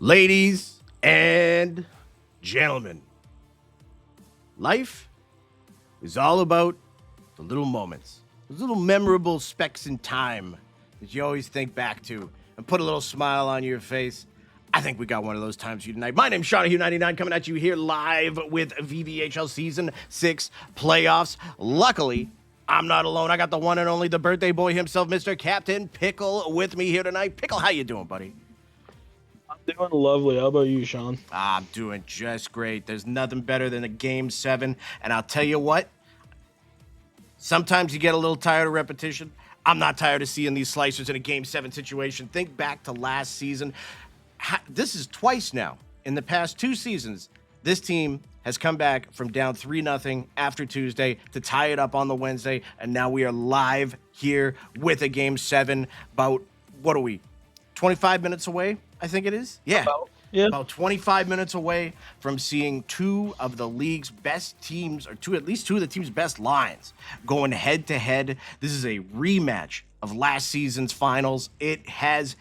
Ladies and gentlemen, life is all about the little moments, those little memorable specks in time that you always think back to and put a little smile on your face. I think we got one of those times for you tonight. My name's Shawnahue99 coming at you here live with VVHL Season 6 playoffs. Luckily, I'm not alone. I got the one and only, the birthday boy himself, Mr. Captain Pickle, with me here tonight. Pickle, how you doing, buddy? I'm doing lovely. How about you, Sean? I'm doing just great. There's nothing better than a game 7. And I'll tell you what, sometimes you get a little tired of repetition. I'm not tired of seeing these slicers in a game 7 situation. Think back to last season. This is twice now. In the past 2 seasons, this team has come back from down 3-0 after Tuesday to tie it up on the Wednesday. And now we are live here with a game 7. About, what are we, 25 minutes away? I think it is. Yeah. About 25 minutes away from seeing two of the league's best teams, or at least two of the team's best lines, going head to head. This is a rematch of last season's finals. It has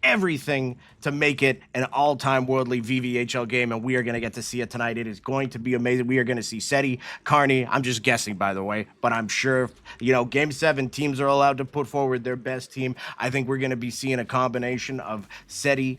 everything to make it an all-time worldly VVHL game, and we are going to get to see it tonight. It is going to be amazing. We are going to see Seti, Carney. I'm just guessing, by the way, but I'm sure, game 7 teams are allowed to put forward their best team. I think we're going to be seeing a combination of Seti,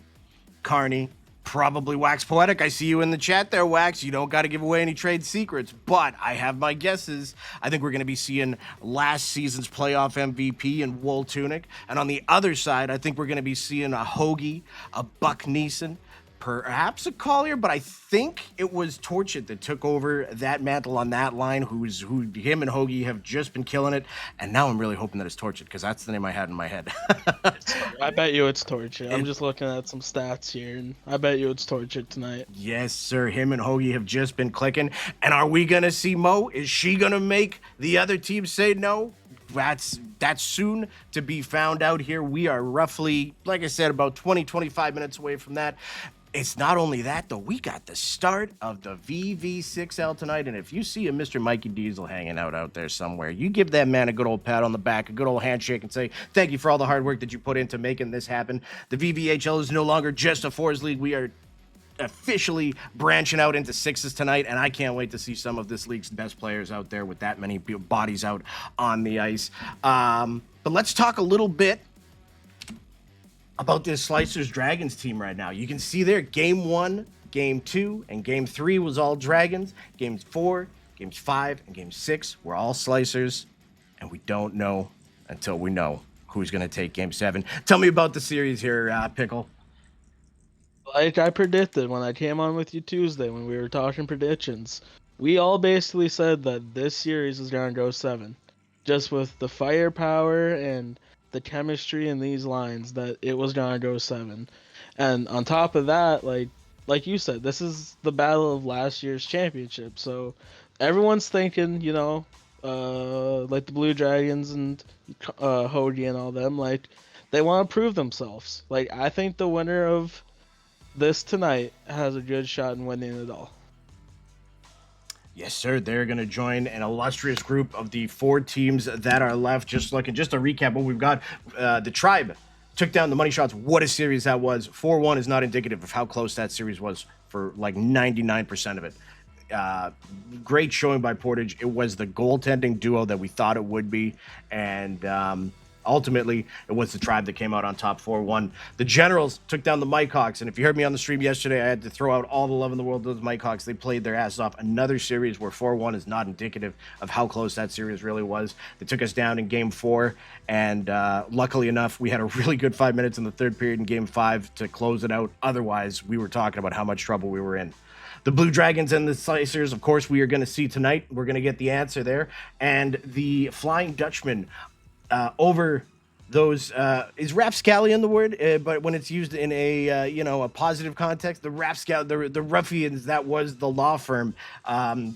Carney, probably Wax Poetic. I see you in the chat there, Wax. You don't got to give away any trade secrets, but I have my guesses. I think we're going to be seeing last season's playoff MVP in Wool Tunic. And on the other side, I think we're going to be seeing a Hoagie, a Buck Neeson, perhaps a Collier, but I think it was Torchit that took over that mantle on that line, who him and Hoagie have just been killing it. And now I'm really hoping that it's Torchit, because that's the name I had in my head. I bet you it's Torchit. I'm just looking at some stats here, and I bet you it's Torchit tonight. Yes, sir. Him and Hoagie have just been clicking. And are we going to see Mo? Is she going to make the other team say no? That's soon to be found out here. We are roughly, like I said, about 25 minutes away from that. It's not only that, though. We got the start of the VV6L tonight, and if you see a Mr. Mikey Diesel hanging out there somewhere, you give that man a good old pat on the back, a good old handshake, and say, thank you for all the hard work that you put into making this happen. The VVHL is no longer just a 4s league. We are officially branching out into 6s tonight, and I can't wait to see some of this league's best players out there with that many bodies out on the ice. But let's talk a little bit about this Slicers Dragons team right now. You can see there, game 1, game 2, and game 3 was all Dragons. Games 4, games 5, and game 6 were all Slicers, and we don't know until we know who's going to take game 7. Tell me about the series here, Pickle. Like I predicted when I came on with you Tuesday when we were talking predictions, we all basically said that this series is going to go 7. Just with the firepower and the chemistry in these lines, that it was going to go 7. And on top of that, like you said, this is the battle of last year's championship. So everyone's thinking, like the Blue Dragons and Hoagie and all them, like they want to prove themselves. Like I think the winner of this tonight has a good shot in winning it all. Yes, sir. They're going to join an illustrious group of the 4 teams that are left. Just a recap what we've got. The Tribe took down the Money Shots. What a series that was. 4-1 is not indicative of how close that series was for like 99% of it. Great showing by Portage. It was the goaltending duo that we thought it would be. And ultimately, it was the Tribe that came out on top 4-1. The Generals took down the Mike Hawks, and if you heard me on the stream yesterday, I had to throw out all the love in the world to those Mike Hawks. They played their asses off. Another series where 4-1 is not indicative of how close that series really was. They took us down in Game 4, and luckily enough, we had a really good 5 minutes in the third period in Game 5 to close it out. Otherwise, we were talking about how much trouble we were in. The Blue Dragons and the Slicers, of course, we are going to see tonight. We're going to get the answer there. And the Flying Dutchman over those is rapscallion the word, but when it's used in a positive context, the the ruffians, that was the law firm.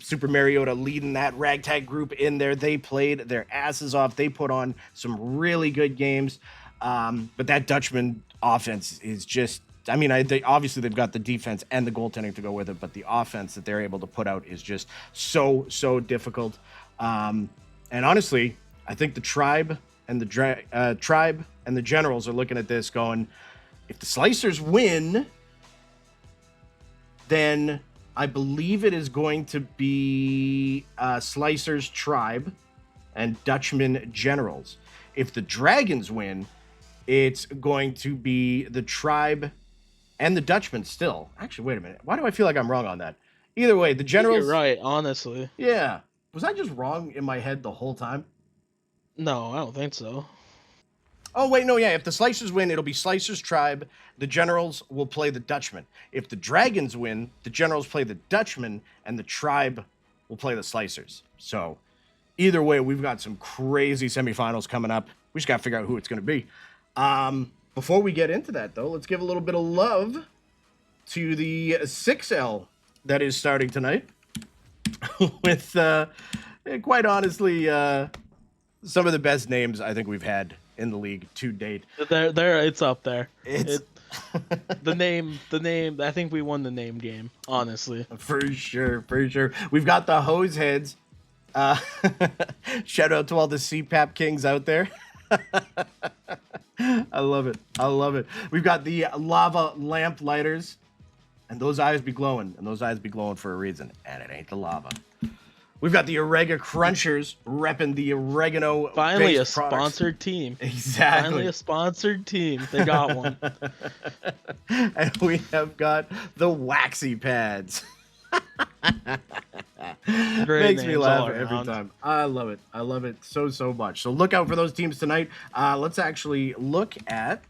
Super Mariota leading that ragtag group in there. They played their asses off. They put on some really good games, but that Dutchman offense is just, obviously they've got the defense and the goaltending to go with it, but the offense that they're able to put out is just so difficult. And honestly, I think the Tribe and the Generals are looking at this going, if the Slicers win, Then I believe it is going to be Slicer's Tribe and Dutchman Generals. If the Dragons win, it's going to be the Tribe and the Dutchman still. Actually, wait a minute. Why do I feel like I'm wrong on that? Either way, the I think Generals. you're right, honestly. Yeah. Was I just wrong in my head the whole time? No, I don't think so. Oh, wait, no, yeah. If the Slicers win, it'll be Slicer's Tribe. The Generals will play the Dutchman. If the Dragons win, the Generals play the Dutchman, and the Tribe will play the Slicers. So, either way, we've got some crazy semifinals coming up. We just got to figure out who it's going to be. Before we get into that, though, let's give a little bit of love to the 6L that is starting tonight with, quite honestly, some of the best names I think we've had in the league to date. There, it's up there. It's the name. I think we won the name game, honestly. For sure. We've got the hose heads. Shout out to all the CPAP kings out there. I love it. We've got the lava lamp lighters, and those eyes be glowing, for a reason, and it ain't the lava. We've got the Orega Crunchers repping the oregano. Finally, a sponsored team. Exactly. Finally, a sponsored team. They got one. And we have got the Waxy Pads. Makes me laugh every time. I love it so much. So look out for those teams tonight. Let's actually look at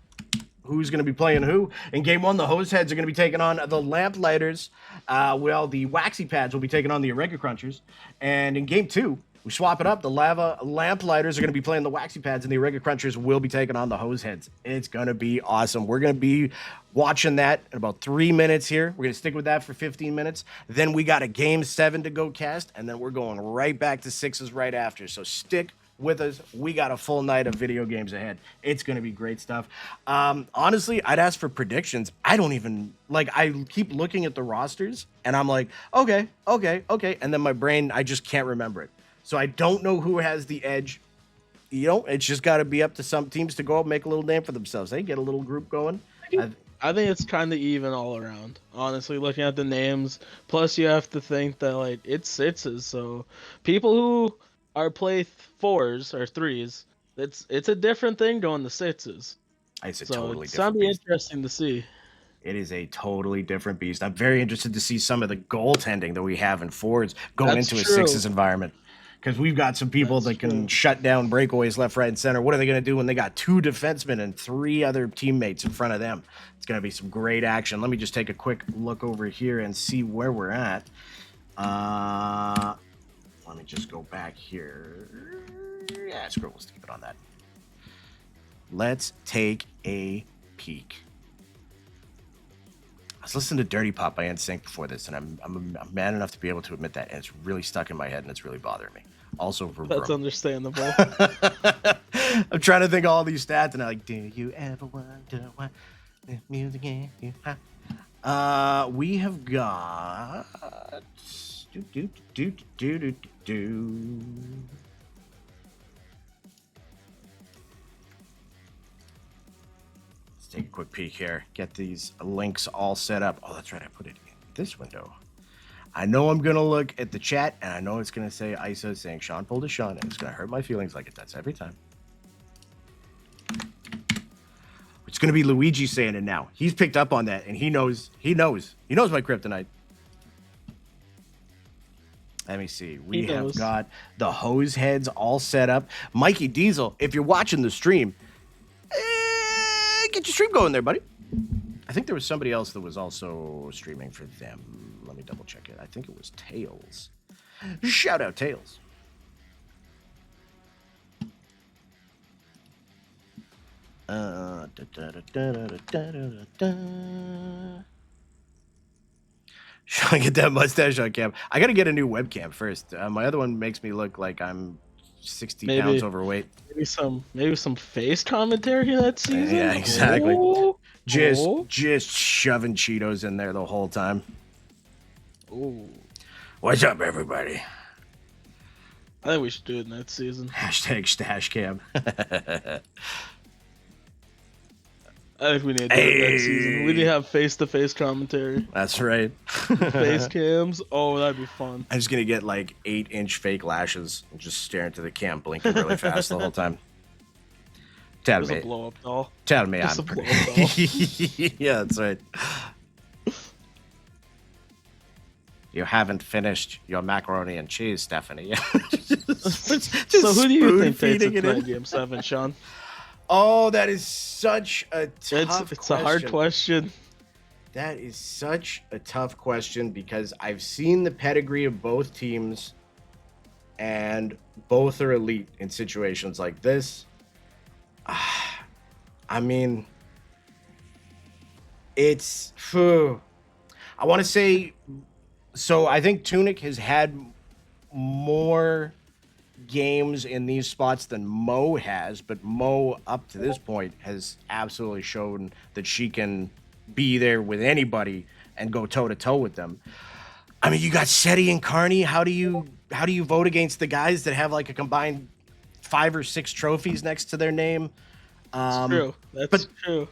who's going to be playing who. In game 1, the hose heads are going to be taking on the lamp lighters. Well, the Waxy Pads will be taking on the Orega Crunchers. And in game 2, we swap it up. The lava lamp lighters are going to be playing the Waxy Pads, and the Orega Crunchers will be taking on the hose heads. It's going to be awesome. We're going to be watching that in about 3 minutes here. We're going to stick with that for 15 minutes. Then we got a game 7 to go cast, and then we're going right back to 6s right after. So stick with us. We got a full night of video games ahead. It's going to be great stuff. Honestly, I'd ask for predictions. I don't even, I keep looking at the rosters, and I'm like, okay. And then my brain, I just can't remember it. So I don't know who has the edge. It's just got to be up to some teams to go out and make a little name for themselves. They get a little group going. I think it's kind of even all around. Honestly, looking at the names, plus you have to think that it's sixes. So people who play 4s or 3s, it's a different thing going to sixes. It's a so totally it's different something beast. Interesting to see. It is a totally different beast. I'm very interested to see some of the goaltending that we have in 4s going into a 6s environment. Because we've got some people that can shut down breakaways left, right, and center. What are they going to do when they got 2 defensemen and 3 other teammates in front of them? It's going to be some great action. Let me just take a quick look over here and see where we're at. Let me just go back here. Yeah, screw it. Let's keep it on that. Let's take a peek. I was listening to Dirty Pop by NSYNC before this, and I'm man enough to be able to admit that, and it's really stuck in my head, and it's really bothering me. Also, vroom, That's vroom. understandable. I'm trying to think of all these stats, and I'm like, do you ever wonder why the music ain't you high? We have got... Let's take a quick peek here. Get these links all set up. Oh, that's right. I put it in this window. I know I'm going to look at the chat, and I know it's going to say ISO saying Sean pulled a Sean, and it's going to hurt my feelings like it does every time. It's going to be Luigi saying it now. He's picked up on that, and he knows my kryptonite. Let me see. We have got the hose heads all set up. Mikey Diesel, if you're watching the stream, get your stream going there, buddy. I think there was somebody else that was also streaming for them. Let me double check it. I think it was Tails. Shout out Tails. Should I get that mustache on cam? I got to get a new webcam first. My other one makes me look like I'm 60 pounds overweight. Maybe some face commentary that season. Yeah, exactly. Just shoving Cheetos in there the whole time. Ooh. What's up, everybody? I think we should do it next season. Hashtag stash cam. I think we need to do it next season. We need Hey, to have face-to-face commentary. that's right. Face cams. Oh, that'd be fun. I'm just gonna get like 8-inch fake lashes and just stare into the cam, blinking really fast the whole time. Tell Just a me, blow-up doll. tell me, Just I'm a blow-up doll. yeah, that's right. You haven't finished your macaroni and cheese, Stephanie. just So who do you think takes spoon-feeding it it in. tonight, Game 7, Sean? Oh, that is such a tough It's a hard question. That is such a tough question because I've seen the pedigree of both teams, and both are elite in situations like this. I mean, it's. I want to say. So I think Tunic has had more games in these spots than Mo has, but Mo, up to this point, has absolutely shown that she can be there with anybody and go toe to toe with them. I mean, you got Seti and Carney. How do you vote against the guys that have like a combined 5 or 6 trophies next to their name? It's true. That's but- true.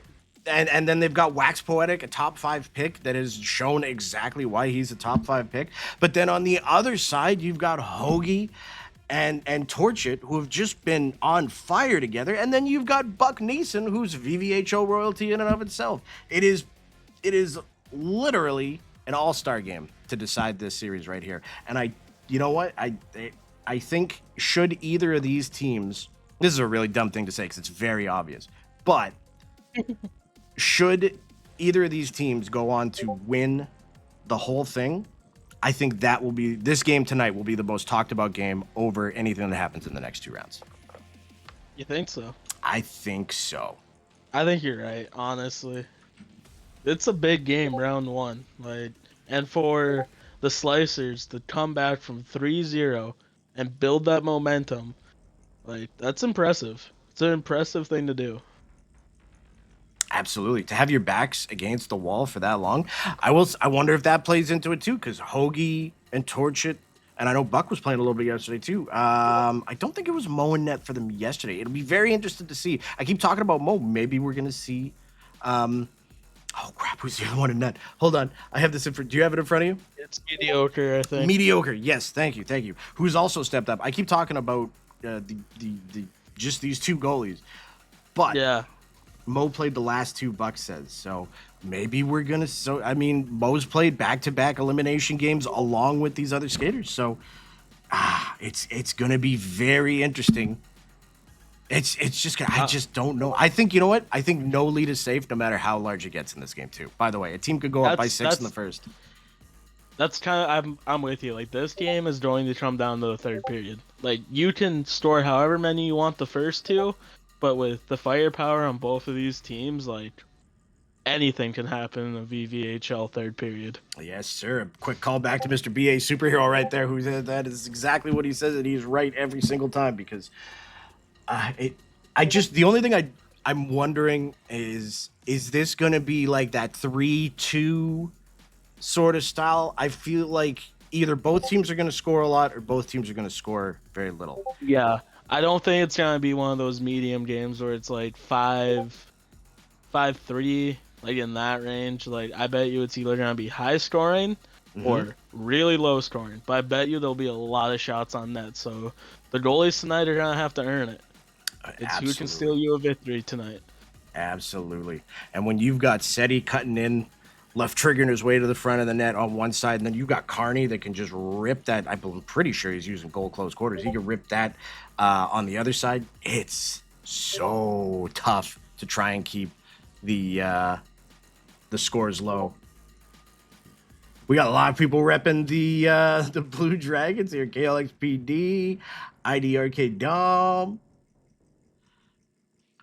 And then they've got Wax Poetic, a top 5 pick that has shown exactly why he's a top 5 pick. But then on the other side, you've got Hoagie and Torchit, who have just been on fire together. And then you've got Buck Neeson, who's VVHL royalty in and of itself. It is literally an all-star game to decide this series right here. And you know what? I think should either of these teams, this is a really dumb thing to say because it's very obvious, but should either of these teams go on to win the whole thing, I think this game tonight will be the most talked about game over anything that happens in the next 2 rounds. You think so? I think so. I think you're right, honestly. It's a big game, round 1. And for the Slicers to come back from 3-0 and build that momentum, that's impressive. It's an impressive thing to do. Absolutely. To have your backs against the wall for that long. I wonder if that plays into it too, because Hoagie and Torchit, and I know Buck was playing a little bit yesterday too. I don't think it was Mo in net for them yesterday. It'll be very interesting to see. I keep talking about Mo. Maybe we're gonna see. Oh crap! Who's the other one in net? Hold on. I have this do you have it in front of you? It's mediocre, I think. Mediocre. Yes. Thank you. Who's also stepped up. I keep talking about the just these 2 goalies, but Yeah. Mo played the last 2, Buck says. So maybe we're going to... Mo's played back-to-back elimination games along with these other skaters. So it's going to be very interesting. It's just... I just don't know. I think, you know what? I think no lead is safe no matter how large it gets in this game, too. By the way, a team could go up by 6 in the first. That's kind of... I'm with you. This game is going to come down to the third period. You can store however many you want the first 2, but with the firepower on both of these teams, anything can happen in a VVHL third period. Yes, sir. A quick call back to Mr. BA Superhero right there, who said that is exactly what he says, and he's right every single time because the only thing I'm wondering is this going to be like that 3-2 sort of style? I feel like either both teams are going to score a lot or both teams are going to score very little. Yeah. I don't think it's going to be one of those medium games where it's 5-3, in that range. I bet you it's either going to be high scoring or really low scoring. But I bet you there'll be a lot of shots on net. So the goalies tonight are going to have to earn it. It's who can steal you a victory tonight. Absolutely. And when you've got Seti cutting in, left triggering his way to the front of the net on one side, and then you've got Carney that can just rip that. I'm pretty sure he's using goal close quarters. He can rip that on the other side. It's so tough to try and keep the scores low. We got a lot of people repping the Blue Dragons here. KLXPD, IDRK Dom.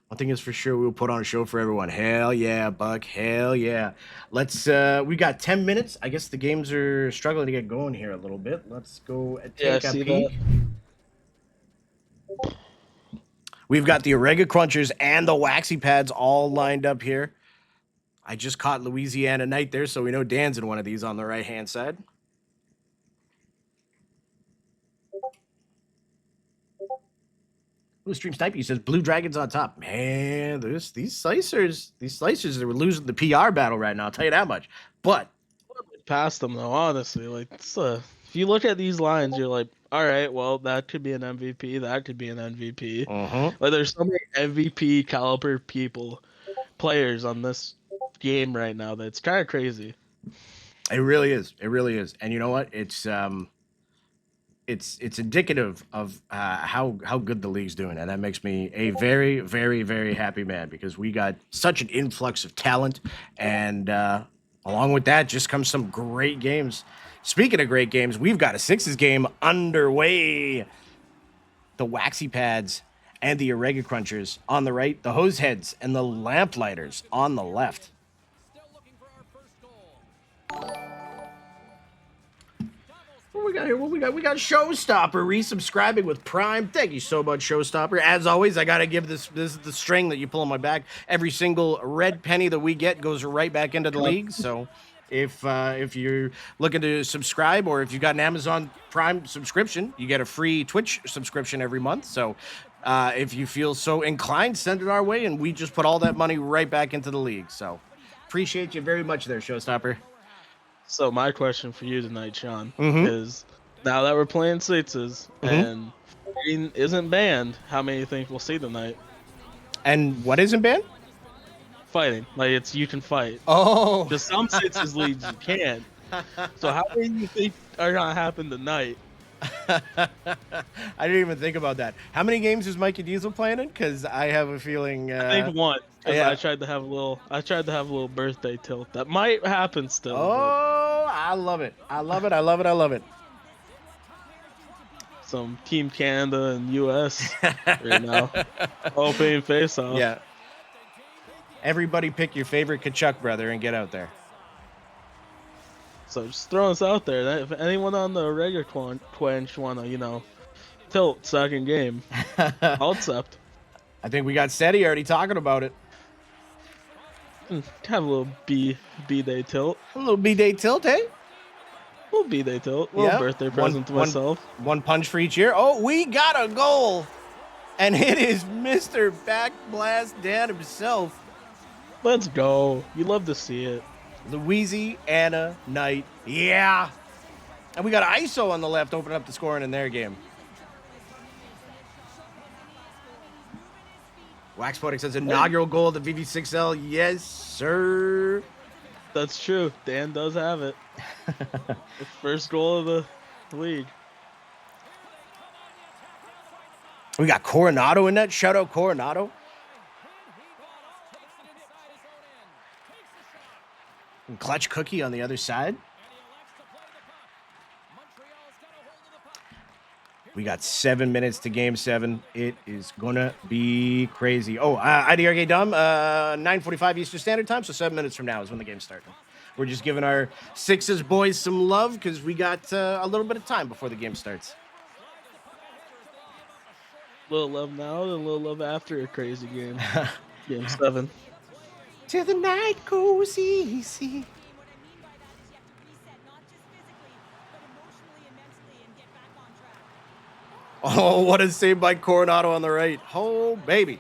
One thing is for sure, we'll put on a show for everyone. Hell yeah, Buck. Hell yeah. Let's, we got 10 minutes. I guess the games are struggling to get going here a little bit. Let's go take a peek. We've got the Orega Crunchers and the Waxy Pads all lined up here. I just caught Louisiana Knight there, so we know Dan's in one of these on the right-hand side. Stream Sniper says Blue Dragons on top. Man, these slicers are losing the PR battle right now. I'll tell you that much. But Past them though, honestly, like if you look at these lines, you're like, all right, well, that could be an MVP. That could be an MVP. Like, there's so many MVP caliber players on this game right now that's kind of crazy. It really is. It really is. And you know what? It's indicative of how good the league's doing, and that makes me a very, very, very happy man because we got such an influx of talent, and along with that just comes some great games. Speaking of great games, we've got a Sixes game underway. The Waxy Pads and the Orega Crunchers on the right, the Hose Heads and the Lamplighters on the left. What we got here? What we got? We got Showstopper resubscribing with Prime. Thank you so much, Showstopper. As always, I gotta give this is the string that you pull on my back. Every single red penny that we get goes right back into the league. So if you're looking to subscribe, or if you've got an Amazon Prime subscription, you get a free Twitch subscription every month. So if you feel so inclined, send it our way, and we just put all that money right back into the league. So appreciate you very much there, Showstopper. So my question for you tonight, Sean, is now that we're playing Sixes and fighting isn't banned, how many you think we'll see tonight? And what isn't banned? Fighting. Like, you can fight. Oh. Because some Sixes leagues you can't. So how many do you think are going to happen tonight? I didn't even think about that. How many games is Mikey Diesel playing in? Because I have a feeling. I think one. Yeah. I tried to have a little birthday tilt. That might happen still. Oh, I love it. I love it. I love it. I love it. Some Team Canada and US right now. Opening face off. Yeah. Everybody pick your favorite Kachuk brother and get out there. So just throwing this out there. That if anyone on the regular quench wanna, tilt second game, I'll accept. I think we got Seti already talking about it. Have a little B-Day tilt. A little B-Day tilt, hey? A little B-Day tilt. A little birthday present to myself. One punch for each year. Oh, we got a goal. And it is Mr. Backblast Dan himself. Let's go. You love to see it. Louisiana Knight. Yeah. And we got ISO on the left opening up the scoring in their game. Waxpodic says inaugural goal of the VV6L. Yes, sir. That's true. Dan does have it. The first goal of the league. We got Coronado in that. Shout out Coronado. And Clutch Cookie on the other side. We got 7 minutes to game 7. It is gonna be crazy. Oh, IDRG Dumb, 9:45 Eastern Standard Time, so 7 minutes from now is when the game's starting. We're just giving our Sixes boys some love because we got a little bit of time before the game starts. Little love now and a little love after a crazy game. Game 7. Till the night goes easy. Oh, what a save by Coronado on the right. Oh, baby.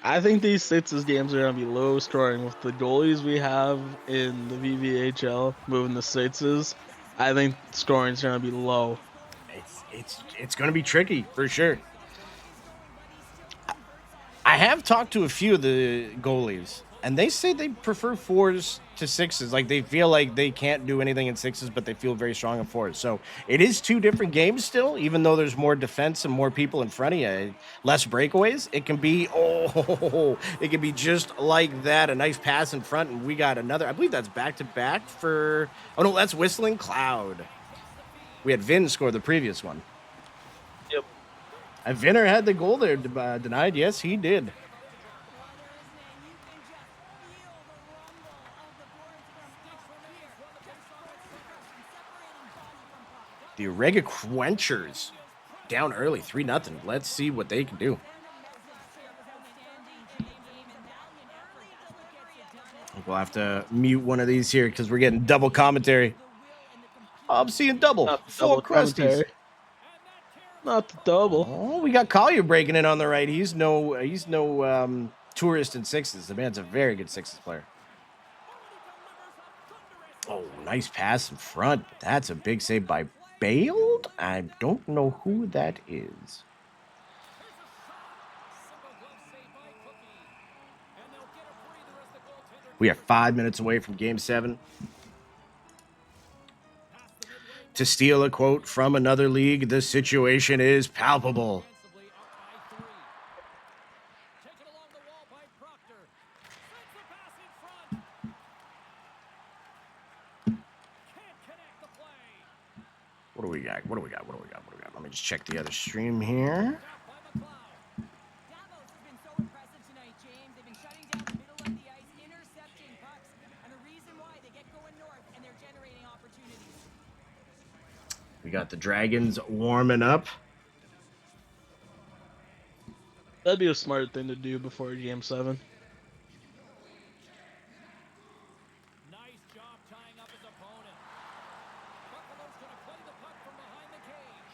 I think these Sixes games are going to be low scoring with the goalies we have in the VVHL moving the Sixes. I think scoring is going to be low. It's going to be tricky for sure. I have talked to a few of the goalies, and they say they prefer 4s to 6s. Like, they feel like they can't do anything in 6s, but they feel very strong in 4s. So it is 2 different games still, even though there's more defense and more people in front of you, less breakaways. It can be, it can be just like that. A nice pass in front, and we got another. I believe that's back-to-back for, oh no, that's Whistling Cloud. We had Vin score the previous one. Yep. And Vinner had the goal there denied. Yes, he did. The Orega Quenchers down early, 3-0. Let's see what they can do. We'll have to mute one of these here because we're getting double commentary. Oh, I'm seeing double. 4 Crusties. Not the double. Oh, we got Collier breaking in on the right. He's no tourist in sixes. The man's a very good sixes player. Oh, nice pass in front. That's a big save by Bailed. I don't know who that is. We are 5 minutes away from Game 7. To steal a quote from another league, the situation is palpable. What do we got? Let me just check the other stream here. We got the Dragons warming up. That'd be a smart thing to do before Game 7. Nice job tying up his opponent. Buffalo's going to play the puck from behind the cage.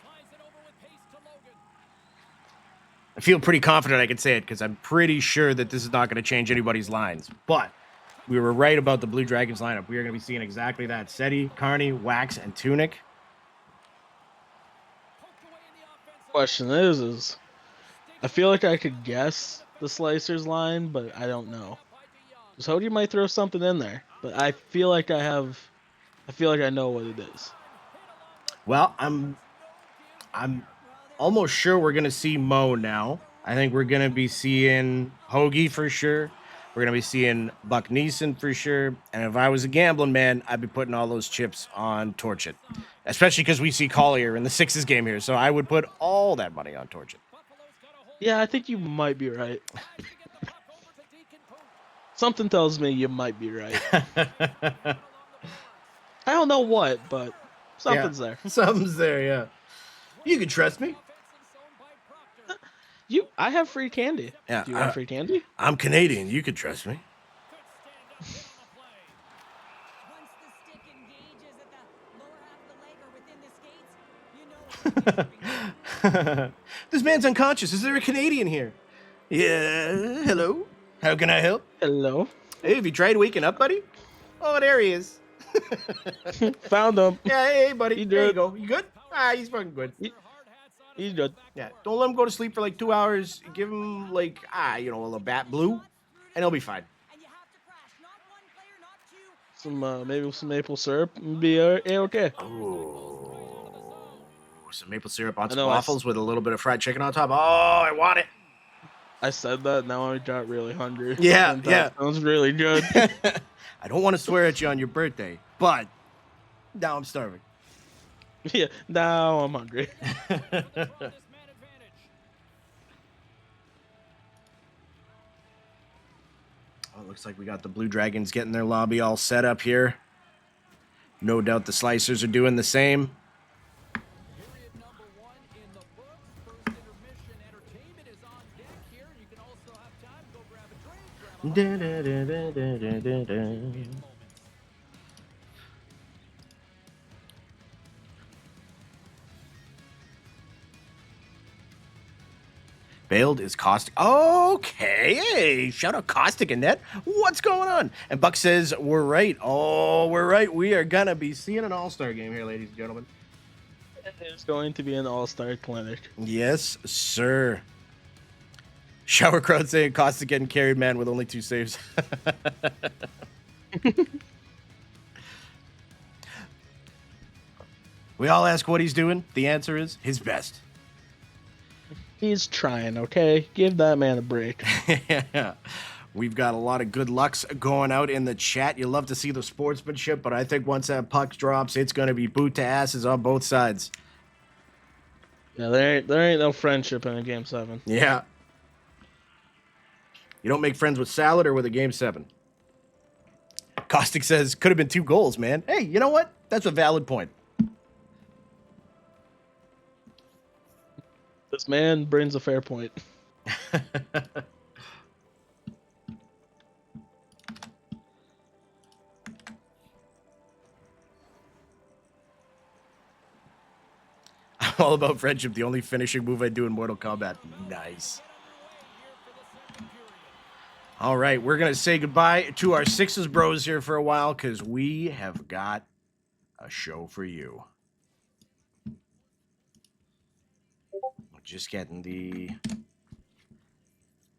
Slides it over with pace to Logan. I feel pretty confident I can say it because I'm pretty sure that this is not going to change anybody's lines. But we were right about the Blue Dragons lineup. We are going to be seeing exactly that. Seti, Carney, Wax, and Tunic. Question is I feel like I could guess the Slicers line, but I don't know. So Hody might throw something in there, but I feel like I know what it is. Well, I'm almost sure we're going to see Mo now. I think we're going to be seeing Hoagie for sure. We're going to be seeing Buck Neeson for sure. And if I was a gambling man, I'd be putting all those chips on Torch It. Especially because we see Collier in the Sixes game here. So I would put all that money on Torch It. Yeah, I think you might be right. Something tells me you might be right. I don't know what, but something's there. Something's there, yeah. You can trust me. I have free candy. Yeah, Do you want free candy? I'm Canadian. You can trust me. This man's unconscious. Is there a Canadian here? Yeah. Hello. How can I help? Hello. Hey, have you tried waking up, buddy? Oh, there he is. Found him. Yeah, hey, buddy. He There you did. go. You good? Ah, he's fucking good. He's good. Yeah, don't let him go to sleep for like 2 hours. Give him like, a little bat blue, and he'll be fine. Maybe some maple syrup and be okay. Oh, some maple syrup on I some know, waffles with a little bit of fried chicken on top. Oh, I want it. I said that, now I got really hungry. Yeah, And that yeah. sounds really good. I don't want to swear at you on your birthday, but now I'm starving. Yeah, now I'm hungry. Oh, it looks like we got the Blue Dragons getting their lobby all set up here. No doubt the Slicers are doing the same. Period number 1 in the books. First intermission entertainment is on deck here. You can also have time to go grab a drink. Bailed is Caustic. Okay, hey, shout out Caustic and Net. What's going on? And Buck says, we're right. Oh, we're right. We are going to be seeing an all-star game here, ladies and gentlemen. It's going to be an all-star clinic. Yes, sir. Shower crowd saying Caustic getting carried, man, with only 2 saves. We all ask what he's doing. The answer is his best. He's trying, okay? Give that man a break. Yeah. We've got a lot of good lucks going out in the chat. You love to see the sportsmanship, but I think once that puck drops, it's going to be boot to asses on both sides. Yeah, there ain't no friendship in a Game 7. Yeah. You don't make friends with salad or with a Game 7. Caustic says, could have been 2 goals, man. Hey, you know what? That's a valid point. This man brings a fair point. All about friendship. The only finishing move I do in Mortal Kombat. Nice. All right, we're going to say goodbye to our Sixes bros here for a while because we have got a show for you. Just getting the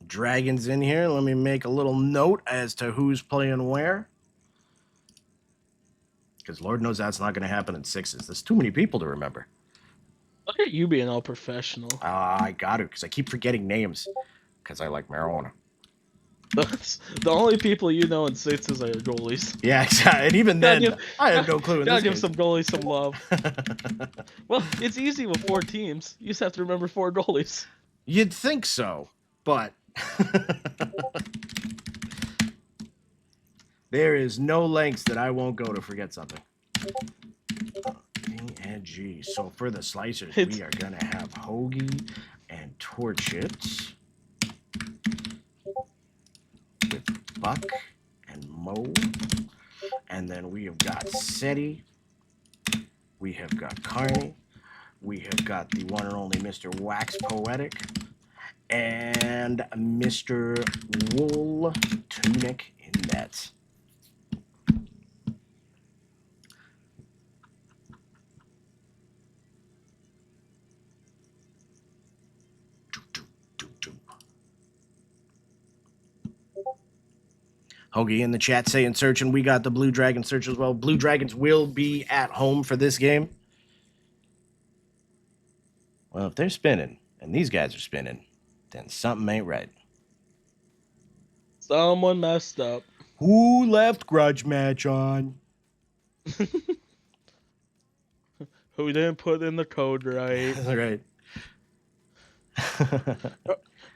Dragons in here. Let me make a little note as to who's playing where. Because Lord knows that's not going to happen in Sixes. There's too many people to remember. Look at you being all professional. I got to because I keep forgetting names because I like marijuana. The only people you know in Sixes are goalies. Yeah, exactly. And even then, Gotta I have no clue. Gotta give some goalies some love. Well, it's easy with 4 teams. You just have to remember 4 goalies. You'd think so, but there is no lengths that I won't go to forget something. And G. So for the slicers, we are gonna have Hoagie and Torchit with Buck and Mo, and then we have got Seti. We have got Carney. We have got the one and only Mr. Wax Poetic and Mr. Wool Tunic in nets. Hoagie in the chat saying searching. We got the Blue Dragon search as well. Blue Dragons will be at home for this game. Well, if they're spinning and these guys are spinning, then something ain't right. Someone messed up. Who left grudge match on? Who didn't put in the code right? Right.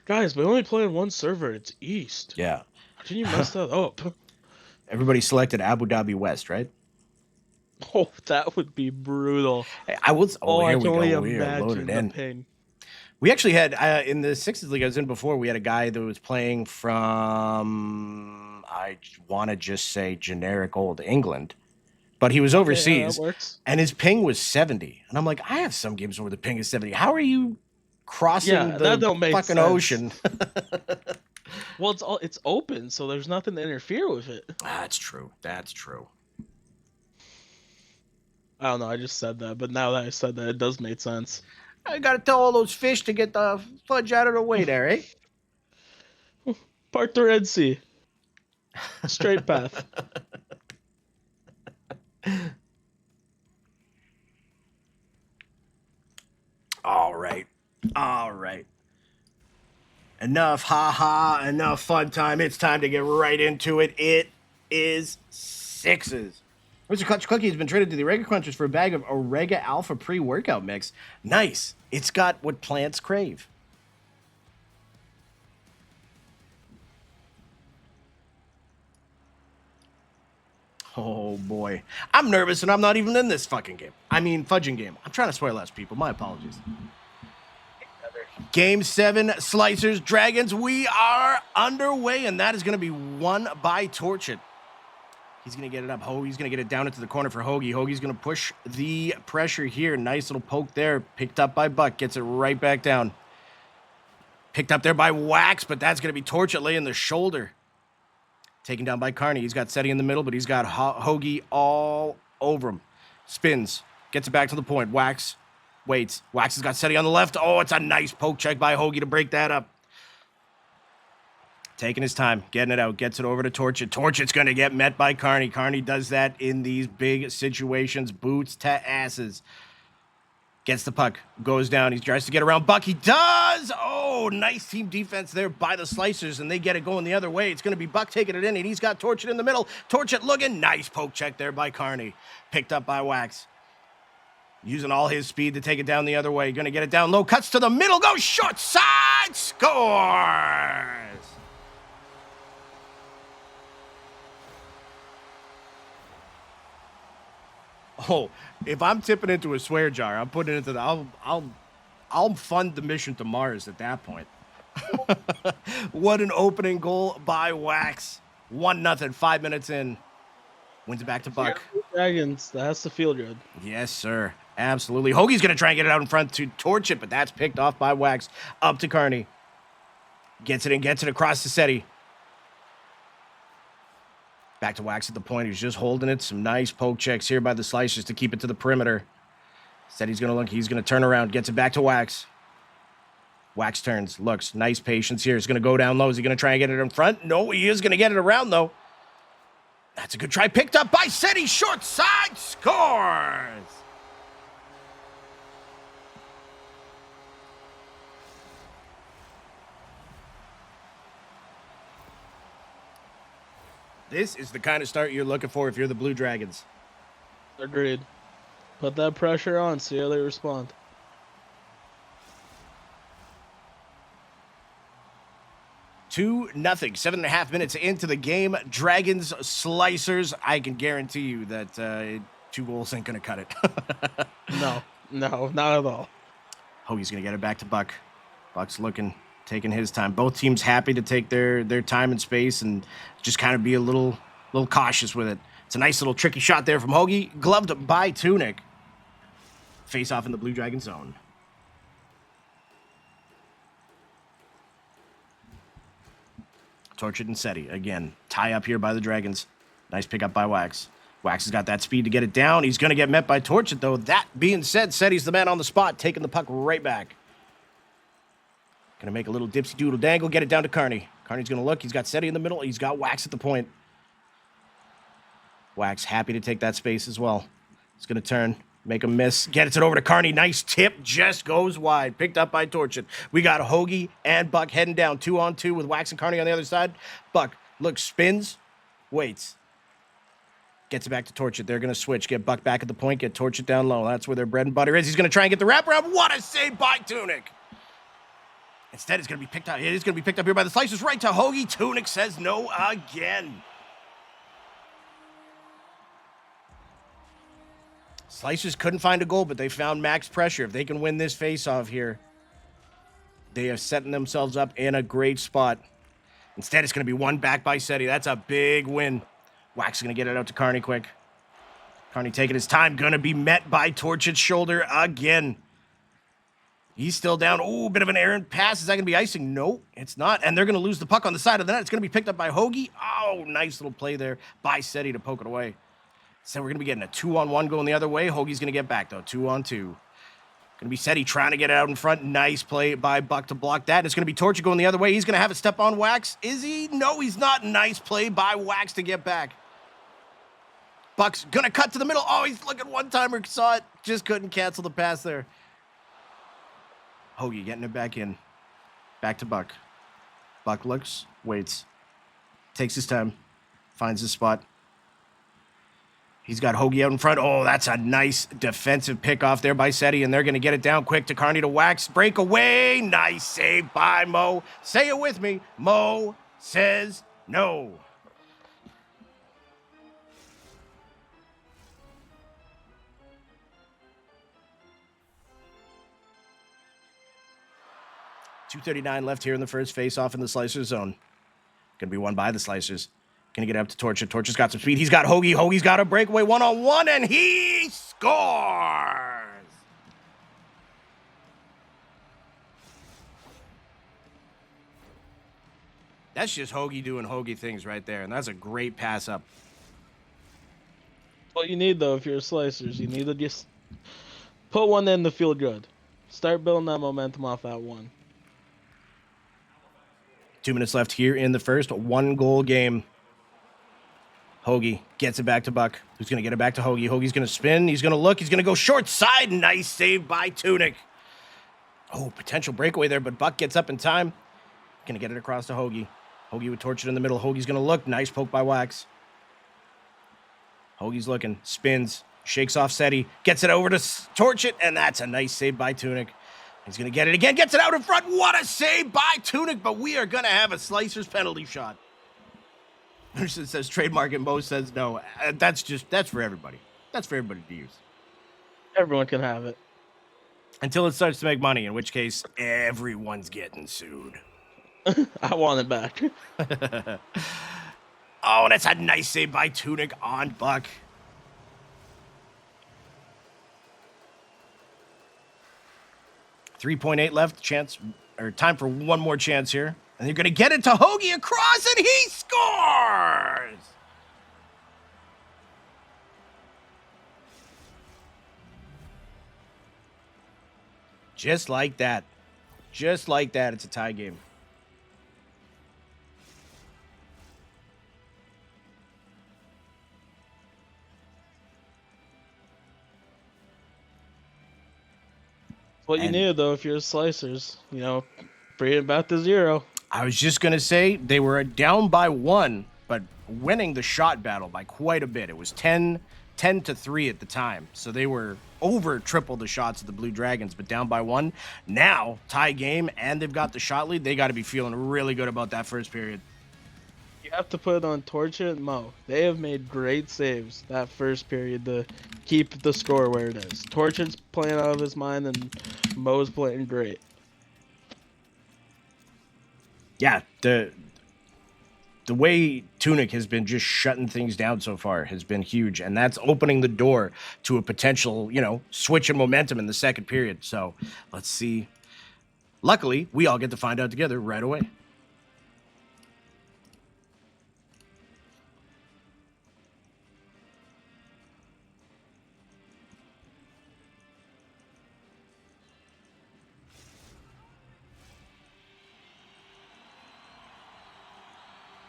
Guys, we only play on one server. It's East. Yeah. How can you mess that up? Everybody selected Abu Dhabi West, right? Oh, that would be brutal. I was. Oh, I here can we only go. We are imagine loaded the in. pain. We actually had in the Sixes league I was in before. We had a guy that was playing from I want to just say generic old England, but he was overseas, that works. and his ping was 70. And I'm like, I have some games where the ping is 70. How are you crossing Yeah, that the don't make fucking sense. ocean? Well, it's open, so there's nothing to interfere with it. That's true. That's true. I don't know. I just said that, but now that I said that, it does make sense. I got to tell all those fish to get the fudge out of the way there, eh? Part the Red Sea. Straight path. All right. All right. Enough ha-ha, enough fun time. It's time to get right into it. It is Sixes. Mr. Clutch Cookie has been traded to the Orega Crunchers for a bag of Orega Alpha pre-workout mix. Nice. It's got what plants crave. Oh, boy. I'm nervous, and I'm not even in this fucking game. I mean, fudging game. I'm trying to swear less, people. My apologies. Game 7, Slicers, Dragons. We are underway, and that is going to be won by Torchit. He's going to get it up. Hoagie's going to get it down into the corner for Hoagie. Hoagie's going to push the pressure here. Nice little poke there. Picked up by Buck. Gets it right back down. Picked up there by Wax, but that's going to be Torchit laying the shoulder. Taken down by Carney. He's got Seti in the middle, but he's got Hoagie all over him. Spins. Gets it back to the point. Wax waits. Wax has got Seti on the left. Oh, it's a nice poke check by Hoagie to break that up. Taking his time, getting it out, gets it over to Torchit. Torchit's going to get met by Carney. Carney does that in these big situations. Boots to asses. Gets the puck, goes down. He tries to get around Buck. He does! Oh, nice team defense there by the Slicers, and they get it going the other way. It's going to be Buck taking it in, and he's got Torchit in the middle. Torchit looking. Nice poke check there by Carney. Picked up by Wax. Using all his speed to take it down the other way. Going to get it down low. Cuts to the middle. Goes short side. Scores! Oh, if I'm tipping into a swear jar, I'm putting it into the. I'll fund the mission to Mars at that point. What an opening goal by Wax. 1-0, 5 minutes in. Wins it back to Buck. Dragons, that has to feel good. Yes, sir. Absolutely. Hoagie's going to try and get it out in front to torch it, but that's picked off by Wax. Up to Carney. Gets it across to Seti. Back to Wax at the point. He's just holding it. Some nice poke checks here by the Slicers to keep it to the perimeter. Seti's going to look. He's going to turn around. Gets it back to Wax. Wax turns. Looks. Nice patience here. He's going to go down low. Is he going to try and get it in front? No, he is going to get it around, though. That's a good try. Picked up by Seti. Short side. Scores. This is the kind of start you're looking for if you're the Blue Dragons. Agreed. Put that pressure on, see how they respond. Two nothing. 7.5 minutes into the game. Dragons, Slicers. I can guarantee you that 2 goals ain't going to cut it. No, not at all. Hoagie's going to get it back to Buck. Buck's looking, taking his time. Both teams happy to take their time and space and just kind of be a little cautious with it. It's a nice little tricky shot there from Hoagie, gloved by Tunic. Face off in the Blue Dragon zone. Tortured and Seti. Again, tie up here by the Dragons. Nice pickup by Wax. Wax has got that speed to get it down. He's going to get met by Tortured, though. That being said, Seti's the man on the spot, taking the puck right back. Going to make a little dipsy doodle dangle, get it down to Carney. Carney's going to look. He's got Seti in the middle. He's got Wax at the point. Wax happy to take that space as well. He's going to turn, make a miss, gets it over to Carney. Nice tip, just goes wide. Picked up by Tortured. We got Hoagie and Buck heading down 2-on-2 with Wax and Carney on the other side. Buck, looks, spins, waits. Gets it back to Tortured. They're going to switch, get Buck back at the point, get Tortured down low. That's where their bread and butter is. He's going to try and get the wraparound. What a save by Tunic. Instead, it's going to be picked up. It is going to be picked up here by the Slicers. Right to Hoagie. Tunic says no again. Slicers couldn't find a goal, but they found max pressure. If they can win this face-off here, they are setting themselves up in a great spot. Instead, it's going to be one back by Seti. That's a big win. Wax is going to get it out to Carney quick. Carney taking his time. Going to be met by Torched's shoulder again. He's still down. Ooh, bit of an errant pass. Is that going to be icing? No, it's not. And they're going to lose the puck on the side of the net. It's going to be picked up by Hoagie. Oh, nice little play there by Seti to poke it away. So we're going to be getting a 2-on-1 going the other way. Hoagie's going to get back, though. 2-on-2. Going to be Seti trying to get it out in front. Nice play by Buck to block that. It's going to be Torture going the other way. He's going to have a step on Wax. Is he? No, he's not. Nice play by Wax to get back. Buck's going to cut to the middle. Oh, he's looking one-timer. Saw it. Just couldn't cancel the pass there. Hoagie getting it back in. Back to Buck. Buck looks, waits. Takes his time. Finds his spot. He's got Hoagie out in front. Oh, that's a nice defensive pickoff there by Seti, and they're going to get it down quick to Carney to Wax. Breakaway. Nice save by Mo. Say it with me. Mo says no. .239 left here in the first face-off in the Slicers zone. Going to be won by the Slicers. Going to get up to Torture. Torture's got some speed. He's got Hoagie. Hoagie's got a breakaway one-on-one, and he scores! That's just Hoagie doing Hoagie things right there, and that's a great pass up. What you need, though, if you're a Slicers, you need to just put one in to feel good. Start building that momentum off that one. 2 minutes left here in the first 1-goal game. Hoagie gets it back to Buck, who's going to get it back to Hoagie. Hoagie's going to spin. He's going to look. He's going to go short side. Nice save by Tunic. Oh, potential breakaway there, but Buck gets up in time. Going to get it across to Hoagie. Hoagie with Tortured in the middle. Hoagie's going to look. Nice poke by Wax. Hoagie's looking. Spins. Shakes off Seti. Gets it over to Tortured, and that's a nice save by Tunic. He's going to get it again. Gets it out in front. What a save by Tunic, but we are going to have a Slicers penalty shot. Anderson says trademark and Mo says no. That's for everybody. That's for everybody to use. Everyone can have it. Until it starts to make money, in which case everyone's getting sued. I want it back. Oh, that's a nice save by Tunic on Buck. 3.8 left. Chance or time for one more chance here. And they're going to get it to Hoagie across, and he scores! Just like that. Just like that, it's a tie game. What you needed, though, if you're the Slicers, bring it back to 0. I was just going to say they were down by 1, but winning the shot battle by quite a bit. It was 10-3 at the time. So they were over triple the shots of the Blue Dragons, but down by 1. Now, tie game, and they've got the shot lead. They got to be feeling really good about that first period. You have to put it on Torch and Mo. They have made great saves that first period to keep the score where it is. Torch's playing out of his mind, and Mo's playing great. Yeah, the way Tunic has been just shutting things down so far has been huge, and that's opening the door to a potential, switch in momentum in the second period. So let's see. Luckily, we all get to find out together right away.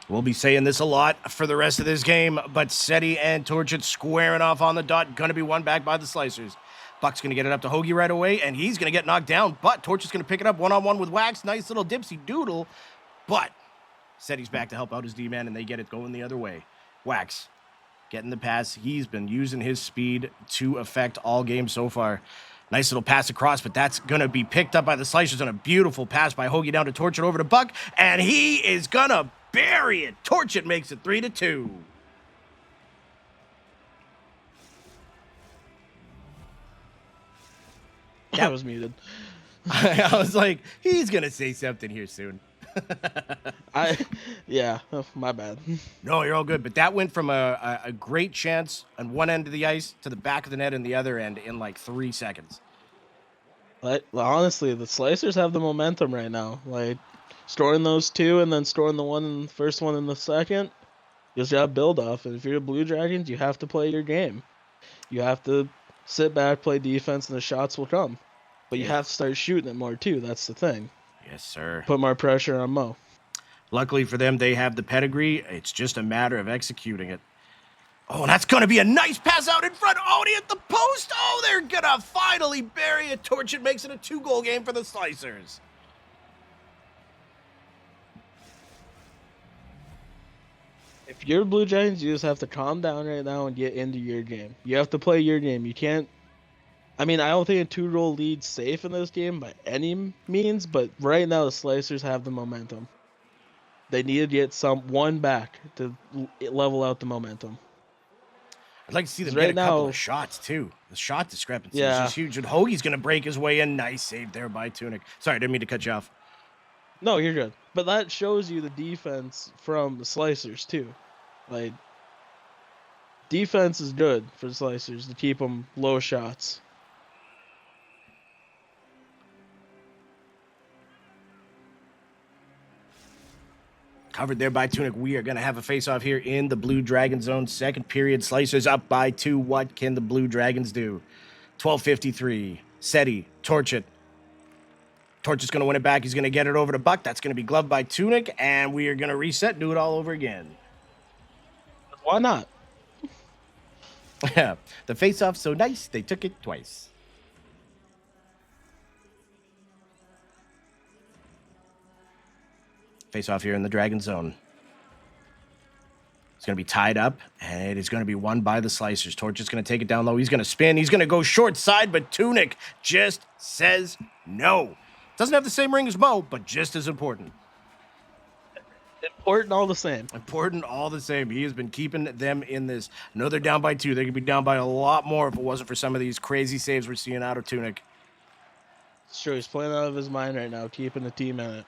We'll be saying this a lot for the rest of this game, but Seti and Torchit squaring off on the dot. Going to be won back by the Slicers. Buck's going to get it up to Hoagie right away, and he's going to get knocked down, but Torch is going to pick it up one-on-one with Wax. Nice little dipsy doodle, but Seti's back to help out his D-man, and they get it going the other way. Wax getting the pass. He's been using his speed to affect all game so far. Nice little pass across, but that's going to be picked up by the Slicers on a beautiful pass by Hoagie down to Torch and over to Buck, and he is going to bury it. Torch it makes it 3-2. That was muted. I was like, he's going to say something here soon. Yeah, my bad. No, you're all good. But that went from a great chance on one end of the ice to the back of the net on the other end in like 3 seconds. Like, honestly, the Slicers have the momentum right now. Like, scoring those 2 and then scoring the first one in the second, you just got to build off. And if you're the Blue Dragons, you have to play your game. You have to sit back, play defense, and the shots will come. But you have to start shooting it more, too. That's the thing. Yes, sir. Put more pressure on Mo. Luckily for them, they have the pedigree. It's just a matter of executing it. Oh, that's going to be a nice pass out in front. Oh, he hit the post. Oh, they're going to finally bury it. Torch it makes it a 2-goal game for the Slicers. If you're Blue Jays, you just have to calm down right now and get into your game. You have to play your game. You can't... I mean, I don't think a 2-goal lead's safe in this game by any means, but right now the Slicers have the momentum. They need to get one back to level out the momentum. I'd like to see them get a couple of shots, too. The shot discrepancy is just huge. And Hoagie's going to break his way in. Nice save there by Tunic. Sorry, I didn't mean to cut you off. No, you're good. But that shows you the defense from the Slicers, too. Like, defense is good for the Slicers to keep them low shots. Covered there by Tunic. We are going to have a face-off here in the Blue Dragon zone. Second period, Slicers up by 2. What can the Blue Dragons do? 12:53. Seti, Torch it. Torch is going to win it back. He's going to get it over to Buck. That's going to be gloved by Tunic, and we are going to reset, do it all over again. Why not? Yeah, the face-off's so nice, they took it twice. Face-off here in the Dragon zone. It's going to be tied up, and it is going to be won by the Slicers. Torch is going to take it down low. He's going to spin. He's going to go short side, but Tunic just says no. Doesn't have the same ring as Mo, but just as important. Important all the same. Important all the same. He has been keeping them in this. I know they're down by 2. They could be down by a lot more if it wasn't for some of these crazy saves we're seeing out of Tunic. Sure, he's playing out of his mind right now, keeping the team in it.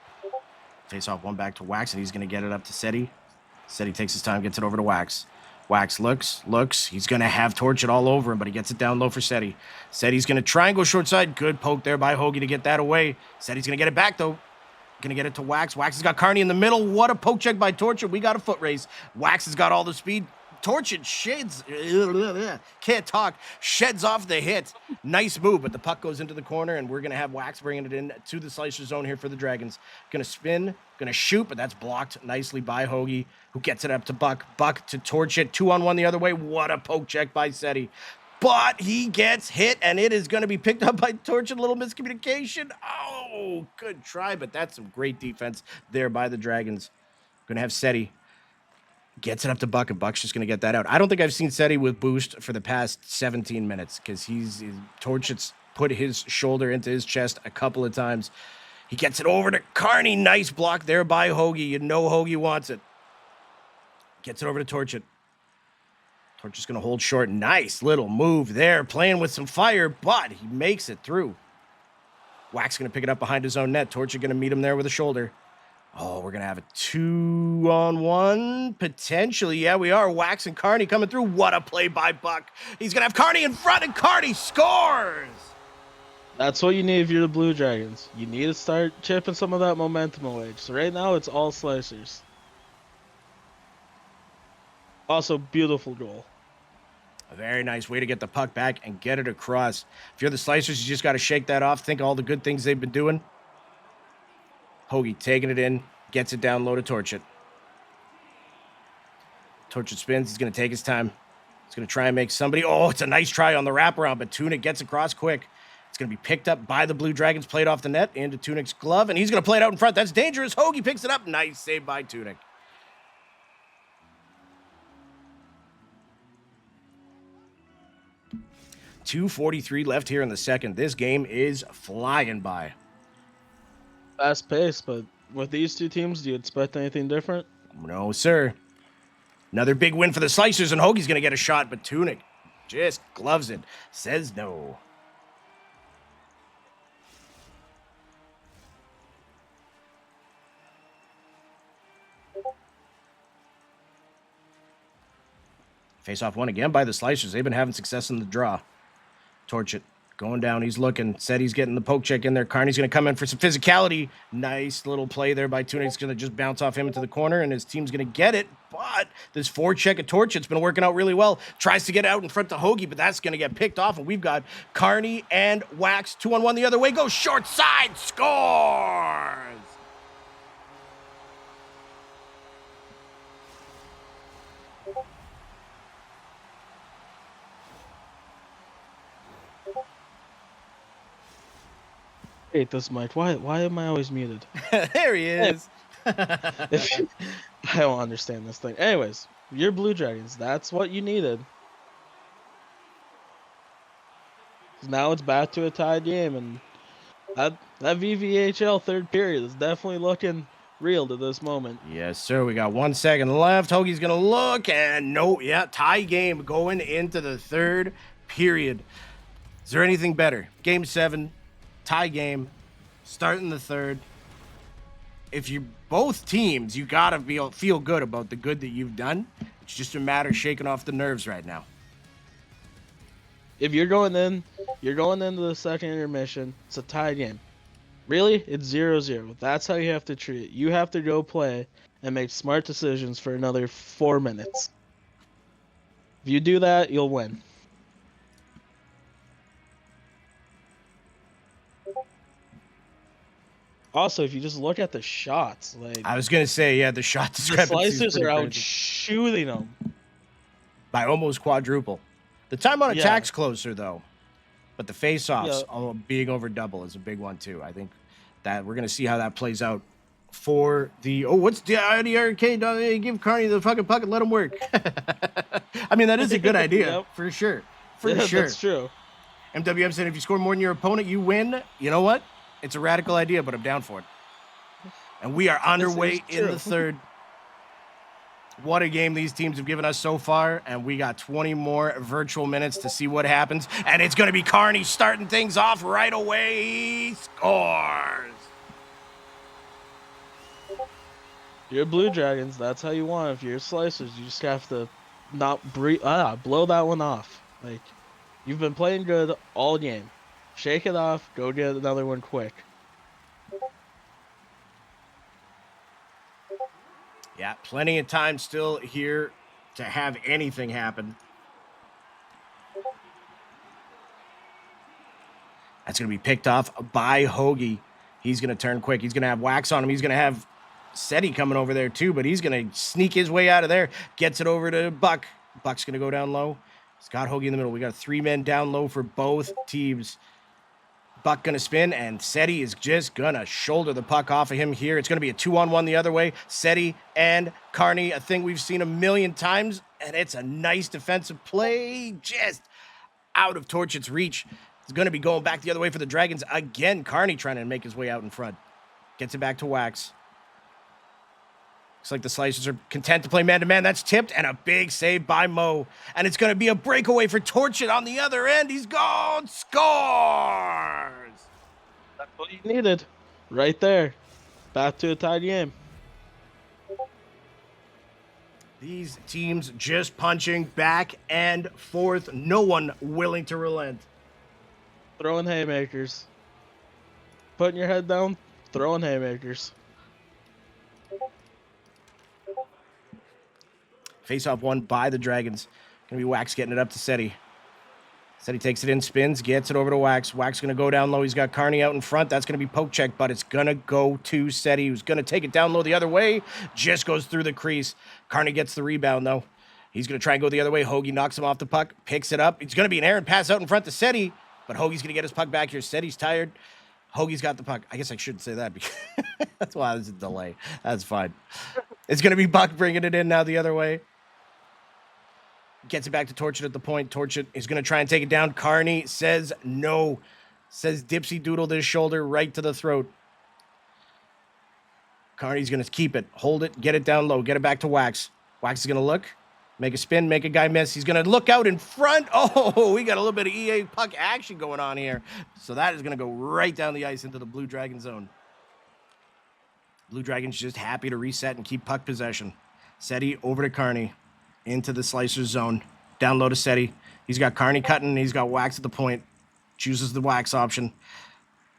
Face off one back to Wax, and he's going to get it up to Seti. Seti takes his time, gets it over to Wax. Wax looks. He's going to have Torch it all over him, but he gets it down low for Seti. Seti's going to try and go short side. Good poke there by Hoagie to get that away. Seti's going to get it back, though. Going to get it to Wax. Wax has got Carney in the middle. What a poke check by Torch. We got a foot race. Wax has got all the speed. Torch it sheds. Can't talk. Sheds off the hit. Nice move, but the puck goes into the corner, and we're going to have Wax bringing it in to the slicer zone here for the Dragons. Going to spin. Going to shoot, but that's blocked nicely by Hoagie, who gets it up to Buck. Buck to Torch it. 2-on-1 the other way. What a poke check by Seti. But he gets hit, and it is going to be picked up by Torch. A little miscommunication. Oh, good try, but that's some great defense there by the Dragons. Going to have Seti. Gets it up to Buck, and Buck's just going to get that out. I don't think I've seen Seti with boost for the past 17 minutes because Torch has put his shoulder into his chest a couple of times. He gets it over to Carney. Nice block there by Hoagie. You know Hoagie wants it. Gets it over to Torch. Torch is going to hold short. Nice little move there, playing with some fire, but he makes it through. Wax going to pick it up behind his own net. Torch going to meet him there with a shoulder. Oh, we're going to have a 2-on-1, potentially. Yeah, we are. Wax and Carney coming through. What a play by Buck. He's going to have Carney in front, and Carney scores! That's what you need if you're the Blue Dragons. You need to start chipping some of that momentum away. So right now, it's all slicers. Also, beautiful goal. A very nice way to get the puck back and get it across. If you're the slicers, you just got to shake that off. Think of all the good things they've been doing. Hoagie taking it in, gets it down low to Torch it. Torch it spins. He's going to take his time. He's going to try and make somebody. Oh, it's a nice try on the wraparound, but Tunic gets across quick. It's going to be picked up by the Blue Dragons, played off the net into Tunic's glove, and he's going to play it out in front. That's dangerous. Hoagie picks it up. Nice save by Tunic. .243 left here in the second. This game is flying by. Fast pace, but with these two teams, do you expect anything different? No, sir. Another big win for the Slicers, and Hoagie's going to get a shot, but Tunic just gloves it. Says no. Face off one again by the Slicers. They've been having success in the draw. Torch it. Going down, he's looking. Said he's getting the poke check in there. Carney's going to come in for some physicality. Nice little play there by Tunic. It's going to just bounce off him into the corner, and his team's going to get it. But this forecheck at Torch, it's been working out really well. Tries to get out in front to Hoagie, but that's going to get picked off, and we've got Carney and Wax 2-on-1 the other way. Goes short side, scores! Hate this mic. Why am I always muted? There he is. I don't understand this thing. Anyways, you're Blue Dragons. That's what you needed. Now it's back to a tied game, and that VVHL third period is definitely looking real to this moment. Yes, sir. We got 1 second left. Hoagie's going to look, and no, yeah, tie game going into the third period. Is there anything better? Game 7, tie game, starting the third. If you both teams, you got to feel good about the good that you've done. It's just a matter of shaking off the nerves right now. If you're going into the second intermission. It's a tie game. Really, it's 0-0. That's how you have to treat it. You have to go play and make smart decisions for another 4 minutes. If you do that, you'll win. Also, if you just look at the shots, like I was gonna say, yeah, the shot the discrepancy slicers are out shooting them by almost quadruple. The time on attack's closer though, but the face-offs being over double is a big one too. I think that we're gonna see how that plays out for the what's the arcade? Give Carney the fucking puck and let him work. I mean, that is a good idea for sure. For sure, that's true. MWM said if you score more than your opponent, you win. You know what? It's a radical idea, but I'm down for it. And we are underway in the third. What a game these teams have given us so far. And we got 20 more virtual minutes to see what happens. And it's going to be Carney starting things off right away. Scores. You're Blue Dragons. That's how you want. If you're Slicers, you just have to not blow that one off. Like, you've been playing good all game. Shake it off. Go get another one quick. Yeah, plenty of time still here to have anything happen. That's going to be picked off by Hoagie. He's going to turn quick. He's going to have Wax on him. He's going to have Seti coming over there too, but he's going to sneak his way out of there. Gets it over to Buck. Buck's going to go down low. He's got Hoagie in the middle. We got 3 men down low for both teams. Buck going to spin, and Seti is just going to shoulder the puck off of him here. It's going to be a 2-on-1 the other way. Seti and Carney, a thing we've seen a million times, and it's a nice defensive play just out of Torchit's reach. It's going to be going back the other way for the Dragons again. Carney trying to make his way out in front. Gets it back to Wax. Looks like the Slicers are content to play man-to-man. That's tipped, and a big save by Mo. And it's going to be a breakaway for Torchit on the other end. He's gone. Scores! That's what you needed. Right there. Back to a tied game. These teams just punching back and forth. No one willing to relent. Throwing haymakers. Putting your head down, throwing haymakers. Face-off won by the Dragons. Gonna be Wax getting it up to Seti. Seti takes it in, spins, gets it over to Wax. Wax gonna go down low. He's got Carney out in front. That's gonna be poke check, but it's gonna go to Seti, who's gonna take it down low the other way. Just goes through the crease. Carney gets the rebound though. He's gonna try and go the other way. Hoagie knocks him off the puck, picks it up. It's gonna be an errant pass out in front to Seti, but Hoagie's gonna get his puck back here. Seti's tired. Hoagie's got the puck. I guess I shouldn't say that because that's why there's a delay. That's fine. It's gonna be Buck bringing it in now the other way. Gets it back to Torchit at the point. Torchit is going to try and take it down. Carney says no. Says Dipsy Doodle this shoulder right to the throat. Carney's going to keep it. Hold it. Get it down low. Get it back to Wax. Wax is going to look. Make a spin. Make a guy miss. He's going to look out in front. Oh, we got a little bit of EA puck action going on here. So that is going to go right down the ice into the Blue Dragon zone. Blue Dragon's just happy to reset and keep puck possession. Seti over to Carney. Into the Slicer zone. Down low to Seti. He's got Carney cutting. He's got Wax at the point. Chooses the Wax option.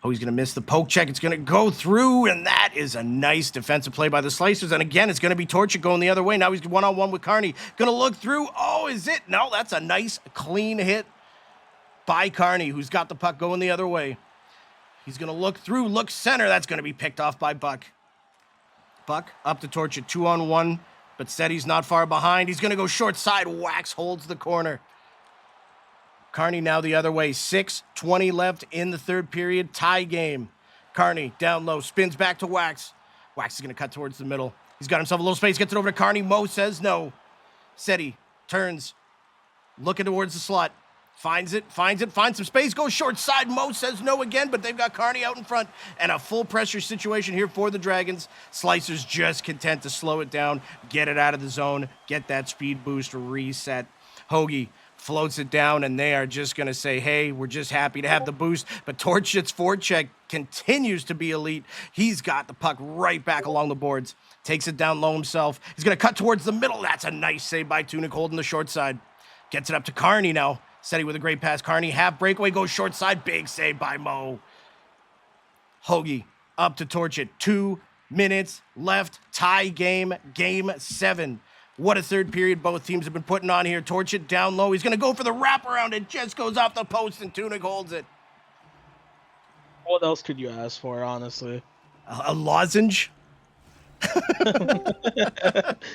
Oh, he's going to miss the poke check. It's going to go through, and that is a nice defensive play by the Slicers. And again, it's going to be Torchit going the other way. Now he's one-on-one with Carney. Going to look through. Oh, is it? No, that's a nice, clean hit by Carney, who's got the puck going the other way. He's going to look through, look center. That's going to be picked off by Buck. Buck up to Torchit, 2-on-1. But Seti's not far behind. He's going to go short side. Wax holds the corner. Carney now the other way. 6:20 left in the third period. Tie game. Carney down low. Spins back to Wax. Wax is going to cut towards the middle. He's got himself a little space. Gets it over to Carney. Mo says no. Seti turns. Looking towards the slot. Finds some space, goes short side. Mo says no again, but they've got Carney out in front. And a full pressure situation here for the Dragons. Slicers just content to slow it down, get it out of the zone, get that speed boost, reset. Hoagie floats it down, and they are just going to say, hey, we're just happy to have the boost. But Torchit's forecheck continues to be elite. He's got the puck right back along the boards. Takes it down low himself. He's going to cut towards the middle. That's a nice save by Tunic holding the short side. Gets it up to Carney now. Seti with a great pass. Carney, half breakaway, goes short side. Big save by Mo. Hoagie up to Torchit. 2 minutes left. Tie game. Game 7. What a third period both teams have been putting on here. Torchit down low. He's going to go for the wraparound. It just goes off the post, and Tunic holds it. What else could you ask for, honestly? A lozenge?